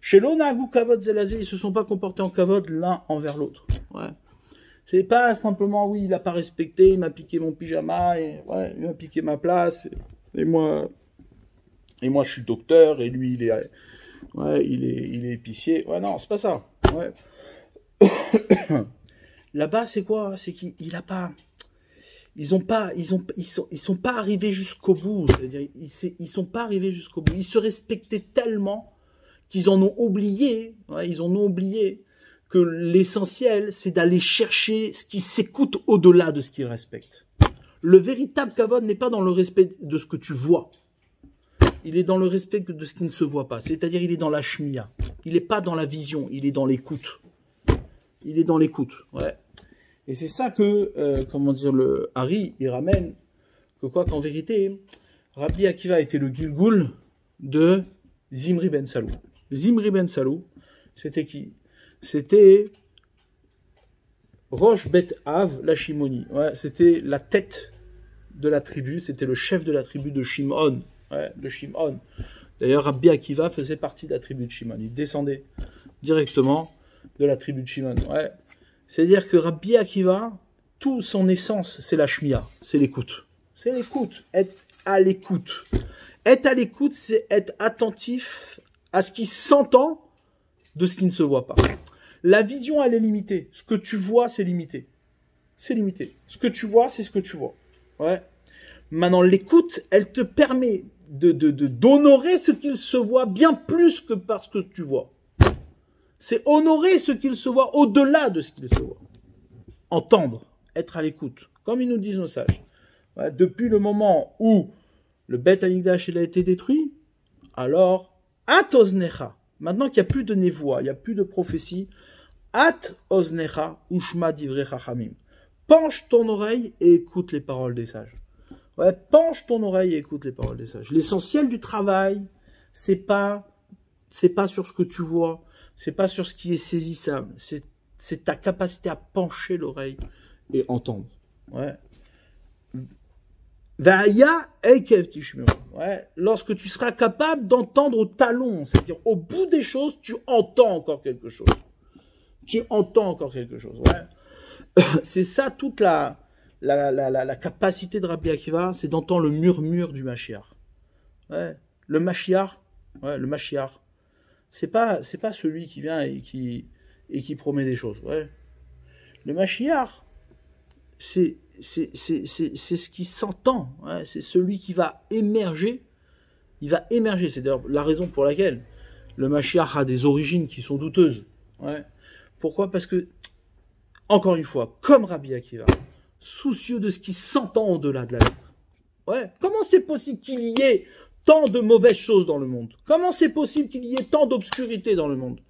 Chez l'Onagu Kavod Zelazé, ils se sont pas comportés en Kavod l'un envers l'autre. Ouais. C'est pas simplement, oui, il a pas respecté, il m'a piqué mon pyjama, et, ouais, il m'a piqué ma place, et moi je suis docteur, et lui il est épicier. Ouais, non, c'est pas ça. Ouais. Là-bas, c'est quoi? C'est qu'il a pas ils sont pas arrivés jusqu'au bout. C'est-à-dire, ils sont pas arrivés jusqu'au bout. Ils se respectaient tellement qu'ils en ont oublié. Ouais, ils en ont oublié que l'essentiel, c'est d'aller chercher ce qui s'écoute au-delà de ce qu'ils respectent. Le véritable kavod n'est pas dans le respect de ce que tu vois. Il est dans le respect de ce qui ne se voit pas. C'est-à-dire, il est dans la shmiya. Il n'est pas dans la vision, il est dans l'écoute. Il est dans l'écoute, ouais. Et c'est ça que, comment dire, le Hari, il ramène, que quoi qu'en vérité, Rabbi Akiva était le Gilgul de Zimri ben Salou. Zimri ben Salou, c'était qui? C'était Rosh Bet Av, la Shimoni. Ouais, c'était la tête de la tribu, c'était le chef de la tribu de Shimon. Ouais, de Shimon. D'ailleurs, Rabbi Akiva faisait partie de la tribu de Shimon. Il descendait directement de la tribu de Shimon. Ouais. C'est-à-dire que Rabbi Akiva, toute son essence, c'est la shmiya, c'est l'écoute. C'est l'écoute, être à l'écoute. Être à l'écoute, c'est être attentif à ce qui s'entend de ce qui ne se voit pas. La vision, elle est limitée. Ce que tu vois, c'est limité. C'est limité. Ce que tu vois, c'est ce que tu vois. Ouais. Maintenant, l'écoute, elle te permet d'honorer ce qu'il se voit bien plus que parce que tu vois. C'est honorer ce qu'il se voit au-delà de ce qu'il se voit. Entendre, être à l'écoute. Comme ils nous disent nos sages. Ouais, depuis le moment où le Beth Amikdash a été détruit, alors, at oznecha. Maintenant qu'il n'y a plus de névoie, il n'y a plus de prophétie, at oznecha ushma divrei chachamim. Penche ton oreille et écoute les paroles des sages. Ouais, penche ton oreille et écoute les paroles des sages. L'essentiel du travail, c'est pas sur ce que tu vois, c'est pas sur ce qui est saisissable, c'est ta capacité à pencher l'oreille et entendre. Ouais. Va'aya eikev tishmeu. Ouais. Lorsque tu seras capable d'entendre au talon, c'est-à-dire au bout des choses, tu entends encore quelque chose. Tu entends encore quelque chose. Ouais. C'est ça toute la capacité de Rabbi Akiva, c'est d'entendre le murmure du Mashiach. Ouais. Le Mashiach, c'est pas celui qui vient et qui promet des choses. Ouais. Le Mashiach, c'est ce qui s'entend. Ouais. C'est celui qui va émerger. Il va émerger. C'est d'ailleurs la raison pour laquelle le Mashiach a des origines qui sont douteuses. Ouais. Pourquoi? Parce que, encore une fois, comme Rabbi Akiva, soucieux de ce qui s'entend au-delà de la lettre. Ouais. Comment c'est possible qu'il y ait tant de mauvaises choses dans le monde? Comment c'est possible qu'il y ait tant d'obscurité dans le monde?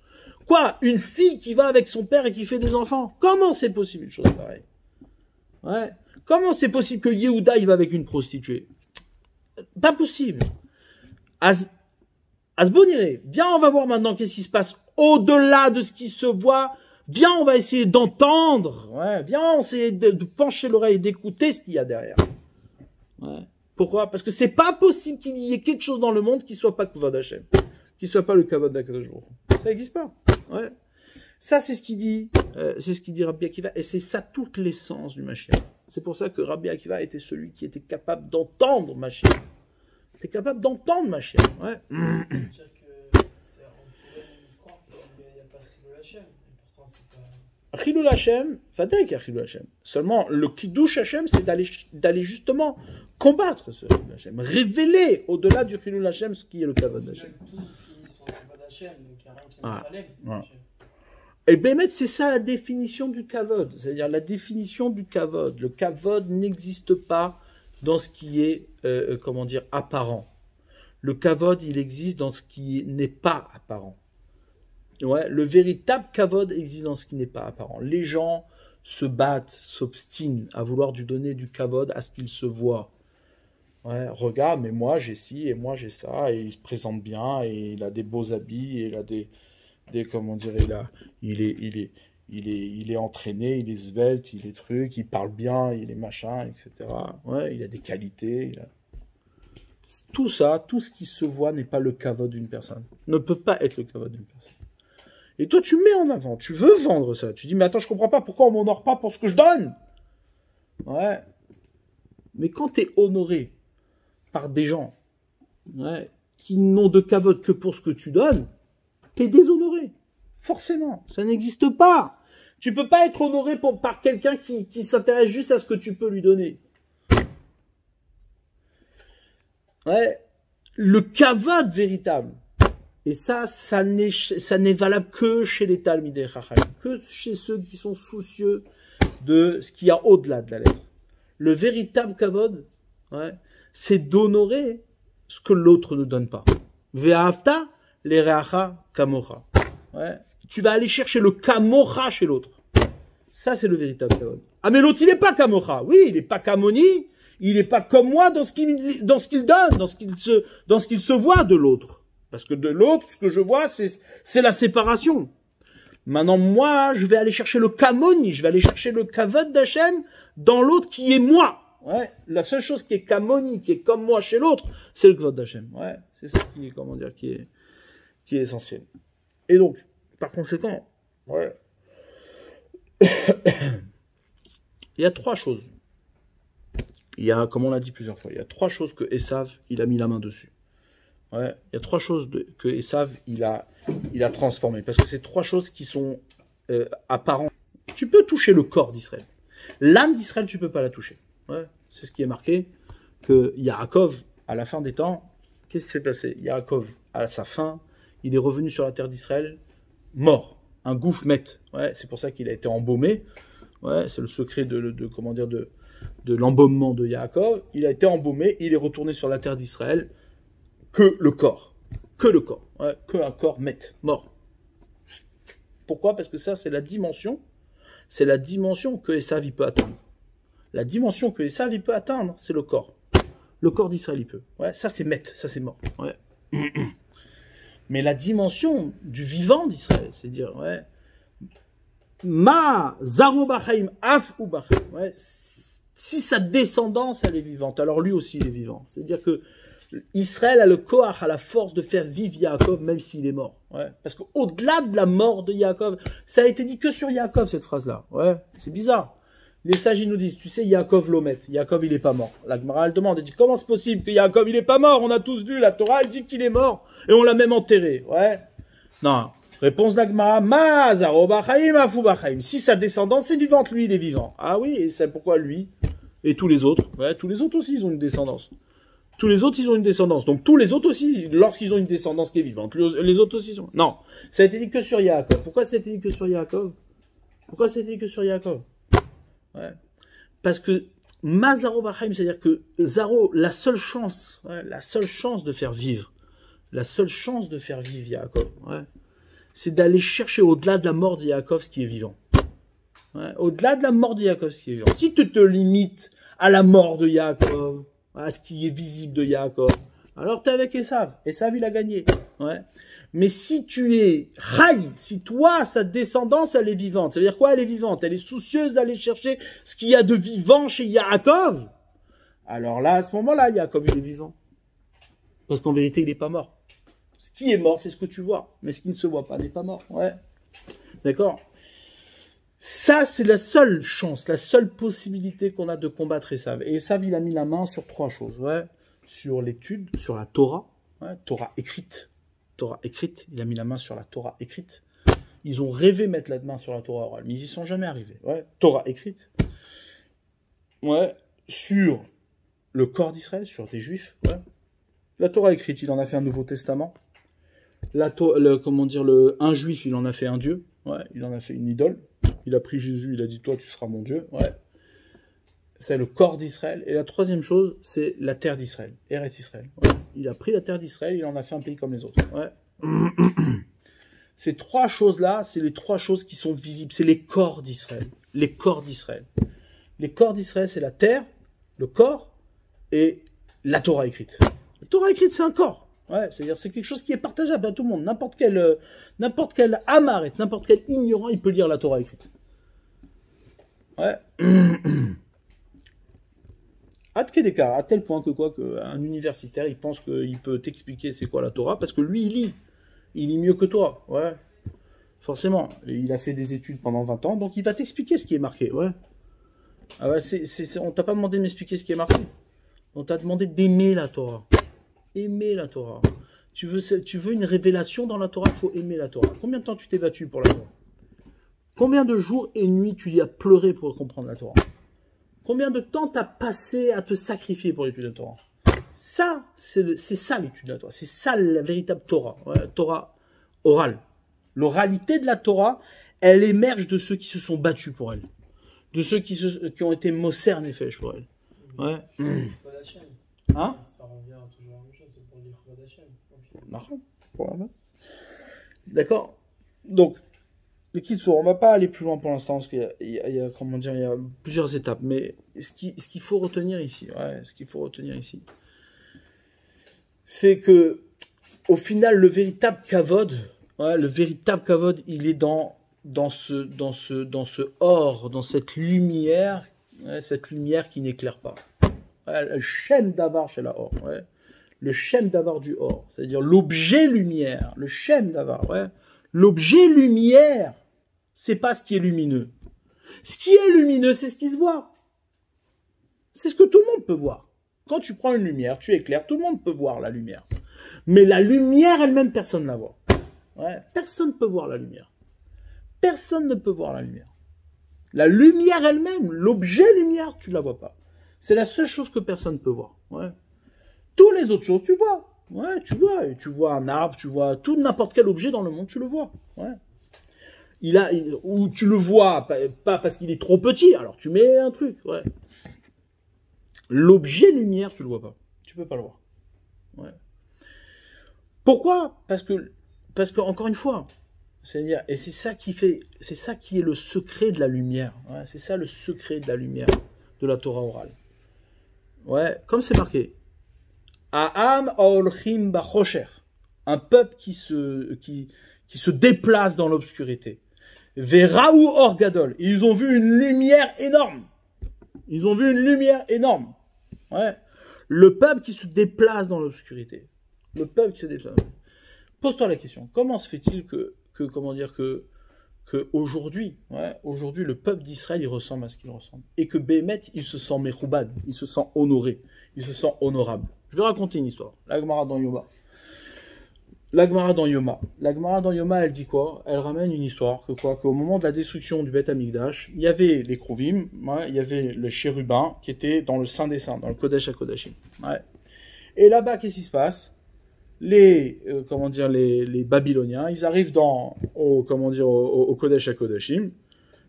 Quoi? Une fille qui va avec son père et qui fait des enfants? Comment c'est possible une chose pareille? Ouais. Comment c'est possible que Yehuda il va avec une prostituée? Pas possible. Asboniré, viens, on va voir maintenant qu'est-ce qui se passe au-delà de ce qui se voit. Viens, on va essayer d'entendre. Ouais. Viens, on va essayer de pencher l'oreille et d'écouter ce qu'il y a derrière. Ouais. Pourquoi? Parce que c'est pas possible qu'il y ait quelque chose dans le monde qui soit pas Kavod Hashem, qui soit pas le Kavod d'Akadosh Baruch Hu. Ça n'existe pas. Ouais. Ça, c'est ce qu'il dit Rabbi Akiva, et c'est ça toute l'essence du Mashiach. C'est pour ça que Rabbi Akiva était celui qui était capable d'entendre Mashiach. Il était capable d'entendre Mashiach. Ouais. Ça veut dire que on pourrait croire qu'il n'y a pas Chilul Hashem, et pourtant c'est pas... Chilul Hashem, Fadek a Chilul Hashem. Seulement, le Kiddush Hashem, c'est d'aller justement combattre ce Chilul Hashem, révéler au-delà du Chilul Hashem ce qui est le Kavod Hashem. Tout finit sur le Kavod Hashem, donc il n'y a rien qui est Khalem. Et Bémet, c'est ça la définition du Kavod, c'est-à-dire la définition du Kavod. Le Kavod n'existe pas dans ce qui est, apparent. Le Kavod, il existe dans ce qui n'est pas apparent. Ouais, le véritable Kavod existe dans ce qui n'est pas apparent. Les gens se battent, s'obstinent à vouloir lui donner du Kavod à ce qu'il se voit. Ouais, regarde, mais moi j'ai ci et moi j'ai ça, et il se présente bien, et il a des beaux habits, et il a il est entraîné, il est svelte, il est truc, il parle bien, il est machin, etc. Ouais, il a des qualités. Tout ça, tout ce qui se voit n'est pas le kavod d'une personne. Ne peut pas être le kavod d'une personne. Et toi, tu mets en avant, tu veux vendre ça. Tu dis, mais attends, je comprends pas pourquoi on m'honore pas pour ce que je donne. Ouais. Mais quand tu es honoré par des gens, ouais, qui n'ont de kavod que pour ce que tu donnes, t'es déshonoré. Forcément. Ça n'existe pas. Tu peux pas être honoré par quelqu'un qui s'intéresse juste à ce que tu peux lui donner. Ouais, le kavod véritable. Et ça n'est valable que chez les Talmidei Chacham, que chez ceux qui sont soucieux de ce qu'il y a au-delà de la lettre. Le véritable kavod, ouais, c'est d'honorer ce que l'autre ne donne pas. Ve'ahavta l'ereacha kamocha. Ouais, tu vas aller chercher le kamocha chez l'autre. Ça, c'est le véritable kavod. Ah, mais l'autre, il n'est pas kamocha. Oui, il n'est pas kamoni. Il n'est pas comme moi dans ce qu'il donne, dans ce qu'il se voit de l'autre. Parce que de l'autre, ce que je vois, c'est la séparation. Maintenant, moi, je vais aller chercher le kamoni, je vais aller chercher le kavod d'Hachem dans l'autre qui est moi. Ouais. La seule chose qui est kamoni, qui est comme moi chez l'autre, c'est le kavod d'Hachem. Ouais. C'est ça qui est, comment dire, qui est essentiel. Et donc, par conséquent, ouais. Il y a trois choses. Il y a, comme on l'a dit plusieurs fois, il y a trois choses que Esav, il a mis la main dessus. Ouais, il y a trois choses que Esav, il a transformées. Parce que c'est trois choses qui sont apparentes. Tu peux toucher le corps d'Israël. L'âme d'Israël, tu peux pas la toucher. Ouais, c'est ce qui est marqué, que Yaakov, à la fin des temps, qu'est-ce qui s'est passé? Yaakov, à sa fin, il est revenu sur la terre d'Israël, mort. Un gouffre met. Ouais, c'est pour ça qu'il a été embaumé. Ouais, c'est le secret de l'embaumement de Yaakov. Il a été embaumé, il est retourné sur la terre d'Israël, que le corps, ouais, que un corps mort. Pourquoi? Parce que ça, c'est la dimension que Esav il peut atteindre. La dimension que Esav il peut atteindre, c'est le corps. Le corps d'Israël il peut. Ouais, ça c'est ça c'est mort. Ouais. Mais la dimension du vivant d'Israël, c'est dire, ouais, ma zaro bachaim af ou bachaim. Ouais, si sa descendance elle est vivante, alors lui aussi il est vivant. C'est-à-dire que Israël a le koach, a la force de faire vivre Yaakov même s'il est mort. Ouais. Parce qu'au-delà de la mort de Yaakov, ça a été dit que sur Yaakov cette phrase-là. Ouais, c'est bizarre. Les sages ils nous disent, tu sais, Yaakov l'omet, Yaakov il est pas mort. La Gemara elle demande, elle dit comment c'est possible que Yaakov il est pas mort? On a tous vu, la Torah elle dit qu'il est mort et on l'a même enterré. Ouais. Non. Réponse de la Gemara, ma zaro bachaim afu bachaim. Si sa descendance est vivante, lui il est vivant. Ah oui, et c'est pourquoi lui et tous les autres. Ouais, tous les autres aussi ils ont une descendance. Tous les autres, ils ont une descendance. Donc, tous les autres aussi, lorsqu'ils ont une descendance qui est vivante, les autres aussi sont... Non, ça a été dit que sur Yaakov. Pourquoi ça a été dit que sur Yaakov? Pourquoi ça a été dit que sur Yaakov? Ouais. Parce que Mazaro Bachaim, c'est-à-dire que Zaro, la seule chance de faire vivre, Yaakov, ouais, c'est d'aller chercher au-delà de la mort de Yaakov ce qui est vivant. Ouais, au-delà de la mort de Yaakov ce qui est vivant. Si tu te limites à la mort de Yaakov, à ce qui est visible de Yaakov, alors tu es avec Esav. Esav, il a gagné. Ouais. Mais si tu es Chaï, si toi, sa descendance, elle est vivante, ça veut dire quoi, elle est vivante? Elle est soucieuse d'aller chercher ce qu'il y a de vivant chez Yaakov. Alors là, à ce moment-là, Yaakov, il est vivant. Parce qu'en vérité, il n'est pas mort. Ce qui est mort, c'est ce que tu vois. Mais ce qui ne se voit pas n'est pas mort. Ouais. D'accord? Ça, c'est la seule chance, la seule possibilité qu'on a de combattre Esav. Et Esav, il a mis la main sur trois choses. Ouais. Sur l'étude, sur la Torah. Ouais. Torah écrite. Torah écrite. Il a mis la main sur la Torah écrite. Ils ont rêvé mettre la main sur la Torah orale, mais ils n'y sont jamais arrivés. Ouais. Torah écrite. Ouais. Sur le corps d'Israël, sur des Juifs. Ouais. La Torah écrite, il en a fait un Nouveau Testament. Un Juif, il en a fait un Dieu. Ouais. Il en a fait une idole. Il a pris Jésus, il a dit, toi, tu seras mon Dieu. Ouais. C'est le corps d'Israël. Et la troisième chose, c'est la terre d'Israël. Eretz Israël. Ouais. Il a pris la terre d'Israël, il en a fait un pays comme les autres. Ouais. Ces trois choses-là, c'est les trois choses qui sont visibles. C'est les corps d'Israël. Les corps d'Israël. Les corps d'Israël, c'est la terre, le corps et la Torah écrite. La Torah écrite, c'est un corps. Ouais, c'est-à-dire c'est quelque chose qui est partageable à tout le monde. N'importe quel amaret, n'importe quel ignorant, il peut lire la Torah écrite. Ouais. À tel point que un universitaire, il pense qu'il peut t'expliquer c'est quoi la Torah, parce que lui, il lit mieux que toi. Ouais. Forcément. Il a fait des études pendant 20 ans, donc il va t'expliquer ce qui est marqué. Ouais. Ah ouais, on t'a pas demandé de m'expliquer ce qui est marqué. On t'a demandé d'aimer la Torah. Aimer la Torah. Tu veux une révélation dans la Torah, il faut aimer la Torah. Combien de temps tu t'es battu pour la Torah? Combien de jours et nuits tu y as pleuré pour comprendre la Torah? Combien de temps t'as passé à te sacrifier pour étudier la Torah? Ça, c'est ça l'étude de la Torah. C'est ça la véritable Torah. Ouais, Torah orale. L'oralité de la Torah, elle émerge de ceux qui se sont battus pour elle. De ceux qui ont été Moser Nefesh pour elle. Ouais. Hein? Ça revient toujours à la même chose, c'est pour l'Ichvod Hashem. D'accord. Donc, les Kitsour, on ne va pas aller plus loin pour l'instant, parce qu'il y a, comment dire, il y a plusieurs étapes. Mais ce qu'il faut retenir ici, c'est que, au final, le véritable kavod, il est dans ce or, dans cette lumière qui n'éclaire pas. Ouais, le shem davar chez la or. Ouais. Le shem davar du or, c'est-à-dire l'objet lumière, le shem davar. Ouais. L'objet lumière, c'est pas ce qui est lumineux. Ce qui est lumineux, c'est ce qui se voit. C'est ce que tout le monde peut voir. Quand tu prends une lumière, tu éclaires, tout le monde peut voir la lumière. Mais la lumière elle-même, personne ne la voit. Ouais. Personne ne peut voir la lumière. Personne ne peut voir la lumière. La lumière elle-même, l'objet lumière, tu ne la vois pas. C'est la seule chose que personne ne peut voir. Ouais. Toutes les autres choses, tu vois. Ouais, tu vois. Et tu vois un arbre, tu vois tout, n'importe quel objet dans le monde, tu le vois. Ouais. Ou tu le vois, pas parce qu'il est trop petit, alors tu mets un truc. Ouais. L'objet lumière, tu le vois pas. Tu peux pas le voir. Ouais. Pourquoi? Parce que, encore une fois, c'est-à-dire, et c'est ça qui est le secret de la lumière. Ouais, c'est ça le secret de la lumière de la Torah orale. Ouais, comme c'est marqué. A'am ha'olchim bachosher. Un peuple qui se déplace dans l'obscurité. Vera'u or gadol. Ils ont vu une lumière énorme. Ouais. Le peuple qui se déplace dans l'obscurité. Pose-toi la question. Comment se fait-il que aujourd'hui, le peuple d'Israël, il ressemble à ce qu'il ressemble. Et que Béhémet, il se sent mechoubad, il se sent honoré, il se sent honorable. Je vais raconter une histoire. La Gemara dans Yoma. La Gemara dans Yoma, elle dit quoi? Elle ramène une histoire qu'au moment de la destruction du Beth Amikdash, il y avait les Kruvim, il y avait le chérubin qui était dans le Saint des Saints, dans le Kodesh HaKodashim. Ouais. Et là-bas, qu'est-ce qui se passe? Les Babyloniens, ils arrivent au Kodesh HaKodashim,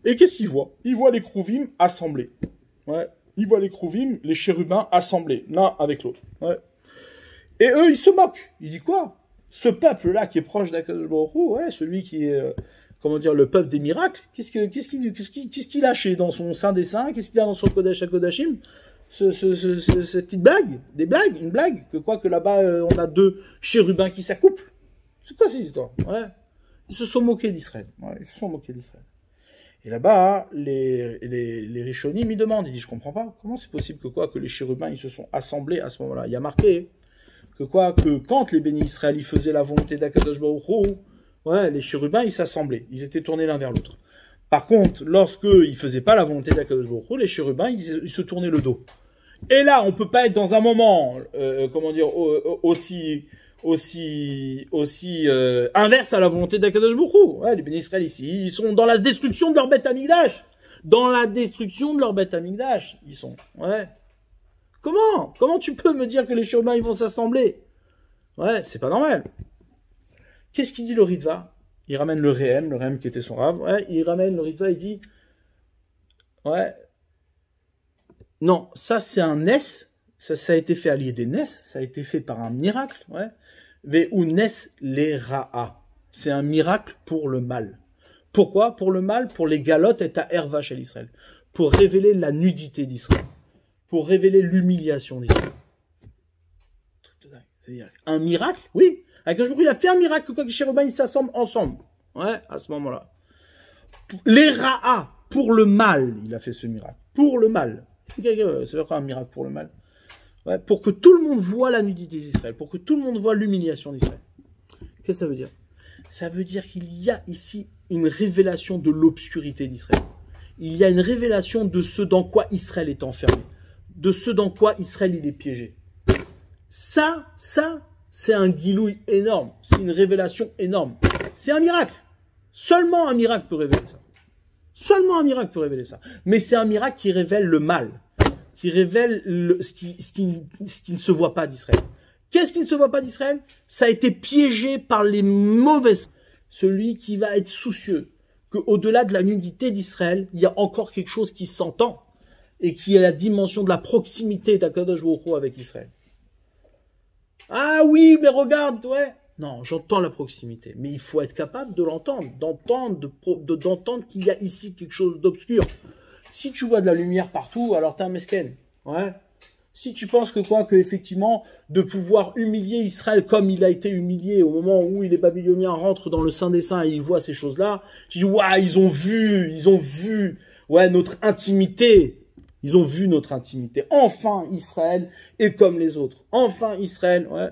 et qu'est-ce qu'ils voient? Ils voient les Kruvim assemblés. Ouais. Ils voient les Kruvim, les chérubins assemblés, l'un avec l'autre. Ouais. Et eux, ils se moquent. Ils disent quoi? Ce peuple-là qui est proche d'Akadosh Baruch Hu, ouais, celui qui est, le peuple des miracles, qu'est-ce qu'il a dans son Saint des Saints? Qu'est-ce qu'il a dans son Kodesh HaKodashim? Cette petite blague, une blague, que là-bas on a deux chérubins qui s'accouplent. C'est quoi cette histoire? Ouais. Ils se sont moqués d'Israël. Ouais, Et là-bas, les Rishonim, ils demandent, ils disent, je comprends pas, comment c'est possible que les chérubins, ils se sont assemblés à ce moment-là? Il y a marqué que quand les bénis Israël, ils faisaient la volonté d'Akadosh Baruch Hu, ouais, les chérubins, ils s'assemblaient, ils étaient tournés l'un vers l'autre. Par contre, lorsqu'ils faisaient pas la volonté d'Akadosh Baruch Hu, les chérubins, ils se tournaient le dos. Et là, on peut pas être dans un moment, aussi inverse à la volonté d'Akadosh Baruch Hu. Ouais, les bénis Israël ici, ils sont dans la destruction de leur Beth Amikdash. Ils sont. Ouais. Comment tu peux me dire que les chérubins ils vont s'assembler? Ouais, c'est pas normal. Qu'est-ce qu'il dit le Ritva? Il ramène le Réhem qui était son rave. Ouais, il ramène le Ritva, il dit, ouais. Non, ça c'est un Nes, ça a été fait à l'idée des Nes, ça a été fait par un miracle, ouais. Ve'u Nes le Ra'a. C'est un miracle pour le mal. Pourquoi? Pour le mal, pour les galotes et à Herva chez l'Israël. Pour révéler la nudité d'Israël. Pour révéler l'humiliation d'Israël. C'est-à-dire, un miracle, oui. Avec un jour, il a fait un miracle que les chérubins ils s'assemblent ensemble. Ouais, à ce moment-là. Les Ra'a, pour le mal, il a fait ce miracle. Pour le mal. Ça veut dire quoi un miracle pour le mal? Ouais, pour que tout le monde voit la nudité d'Israël, pour que tout le monde voit l'humiliation d'Israël. Qu'est-ce que ça veut dire? Ça veut dire qu'il y a ici une révélation de l'obscurité d'Israël. Il y a une révélation de ce dans quoi Israël est enfermé, de ce dans quoi Israël il est piégé. Ça, c'est un guilouille énorme, c'est une révélation énorme. C'est un miracle. Seulement un miracle peut révéler ça. Mais c'est un miracle qui révèle le mal, qui révèle ce qui ne se voit pas d'Israël. Qu'est-ce qui ne se voit pas d'Israël? Ça a été piégé par les mauvaises. Celui qui va être soucieux qu'au-delà de la nudité d'Israël, il y a encore quelque chose qui s'entend et qui est la dimension de la proximité d'Akadosh Baruch Hu avec Israël. Ah oui, mais regarde, ouais. Non, j'entends la proximité, mais il faut être capable de l'entendre, d'entendre qu'il y a ici quelque chose d'obscur. Si tu vois de la lumière partout, alors t'es un mesquin. Ouais. Si tu penses que effectivement, de pouvoir humilier Israël comme il a été humilié au moment où les Babyloniens rentrent dans le Saint des Saints et ils voient ces choses-là, tu dis, ouais, ils ont vu, ouais, notre intimité. Ils ont vu notre intimité. Enfin, Israël est comme les autres. Enfin, Israël, ouais.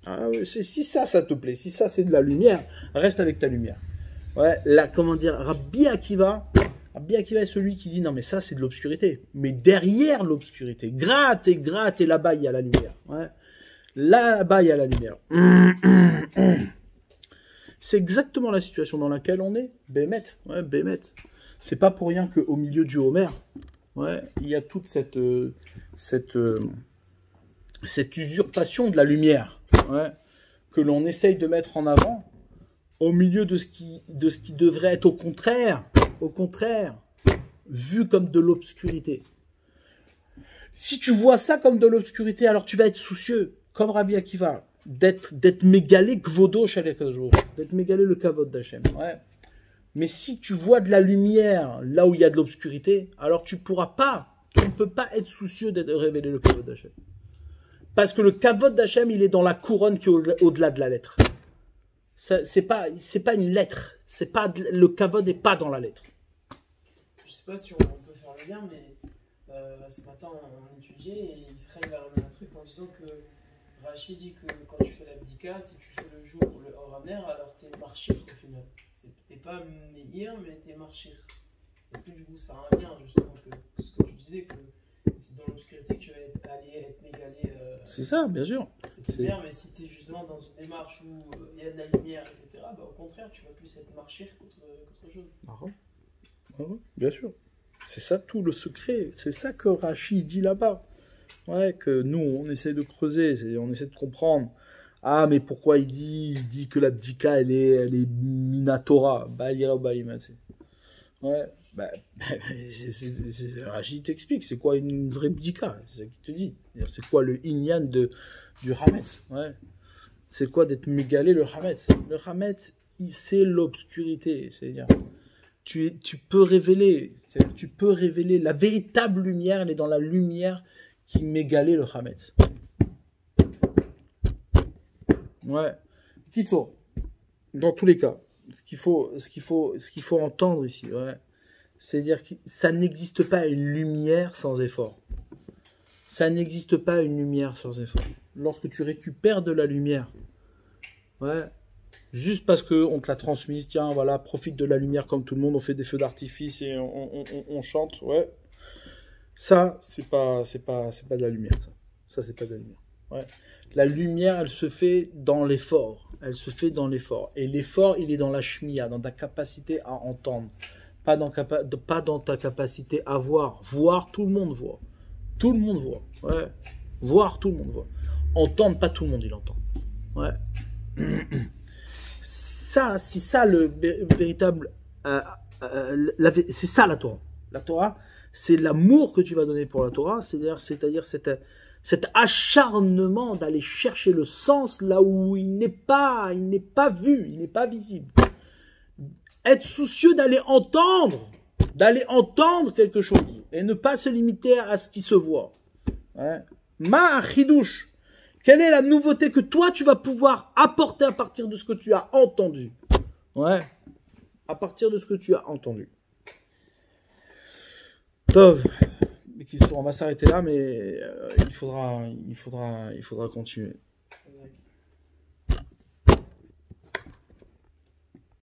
Ah, si ça te plaît, si ça c'est de la lumière, reste avec ta lumière. Ouais, là, comment dire, Rabbi Akiva est celui qui dit non mais ça c'est de l'obscurité. Mais derrière l'obscurité, gratte et là-bas il y a la lumière. Ouais. Là-bas il y a la lumière. C'est exactement la situation dans laquelle on est. Bémet, ouais, Bémet. C'est pas pour rien qu'au milieu du Homer, ouais, il y a toute cette usurpation de la lumière, ouais, que l'on essaye de mettre en avant au milieu de ce qui devrait être au contraire, vu comme de l'obscurité. Si tu vois ça comme de l'obscurité, alors tu vas être soucieux, comme Rabbi Akiva, d'être mégalé kvodo shalekajou, d'être mégalé le kavod d'Hachem. Ouais. Mais si tu vois de la lumière là où il y a de l'obscurité, alors tu ne peux pas être soucieux de révéler le kavod d'Hachem. Parce que le kavod d'Hachem, il est dans la couronne qui est au-delà de la lettre. C'est pas une lettre. Le kavod n'est pas dans la lettre. Je sais pas si on peut faire le lien, mais ce matin on étudiait et Israël a remis un truc en disant que Rachid dit que quand tu fais l'abdika, si tu fais le jour ou le Oraner, alors t'es marchir au final. T'es pas meir, mais t'es marchir. Est-ce que du coup ça a un lien justement que ce que tu disais que c'est dans l'obscurité que tu vas aller être mégalé. C'est ça, bien sûr. C'est clair, mais si tu es justement dans une démarche où il y a de la lumière, etc., bah, au contraire, tu vas plus être marchir qu'autre chose. Bien sûr. C'est ça tout le secret. C'est ça que Rachid dit là-bas. Ouais, que nous, on essaie de creuser, on essaie de comprendre. Ah, mais pourquoi il dit que l'abdika, elle est minatora. Bah, il ira au Balimase. Ouais. Rachid t'explique, c'est quoi une vraie bdika, c'est ça qu'il te dit. C'est quoi le inyan du Hametz, ouais. C'est quoi d'être mégalé le Hametz. Le Hametz, c'est l'obscurité, c'est-à-dire tu peux révéler, la véritable lumière, elle est dans la lumière qui mégalait le Hametz. Ouais. Kitso, dans tous les cas, ce qu'il faut entendre ici, ouais. C'est-à-dire que ça n'existe pas une lumière sans effort. Ça n'existe pas une lumière sans effort. Lorsque tu récupères de la lumière, ouais, juste parce qu'on te l'a transmise, tiens, voilà, profite de la lumière comme tout le monde, on fait des feux d'artifice et on chante, ouais. Ça, c'est pas de la lumière. Ça, c'est pas de la lumière. Ouais. La lumière, elle se fait dans l'effort. Et l'effort, il est dans la shmiya, dans ta capacité à entendre. Pas dans ta capacité à voir. Voir, tout le monde voit. Tout le monde voit. Ouais. Voir, tout le monde voit. Entendre, pas tout le monde, il entend. Ouais. Ça, c'est ça le véritable... c'est ça la Torah. La Torah, c'est l'amour que tu vas donner pour la Torah, c'est-à-dire cet acharnement d'aller chercher le sens là où il n'est pas vu, il n'est pas visible. Être soucieux d'aller entendre quelque chose et ne pas se limiter à ce qui se voit. Ouais. Ma chidouche, quelle est la nouveauté que toi tu vas pouvoir apporter à partir de ce que tu as entendu? Ouais. À partir de ce que tu as entendu. Tov, on va s'arrêter là, mais il faudra continuer.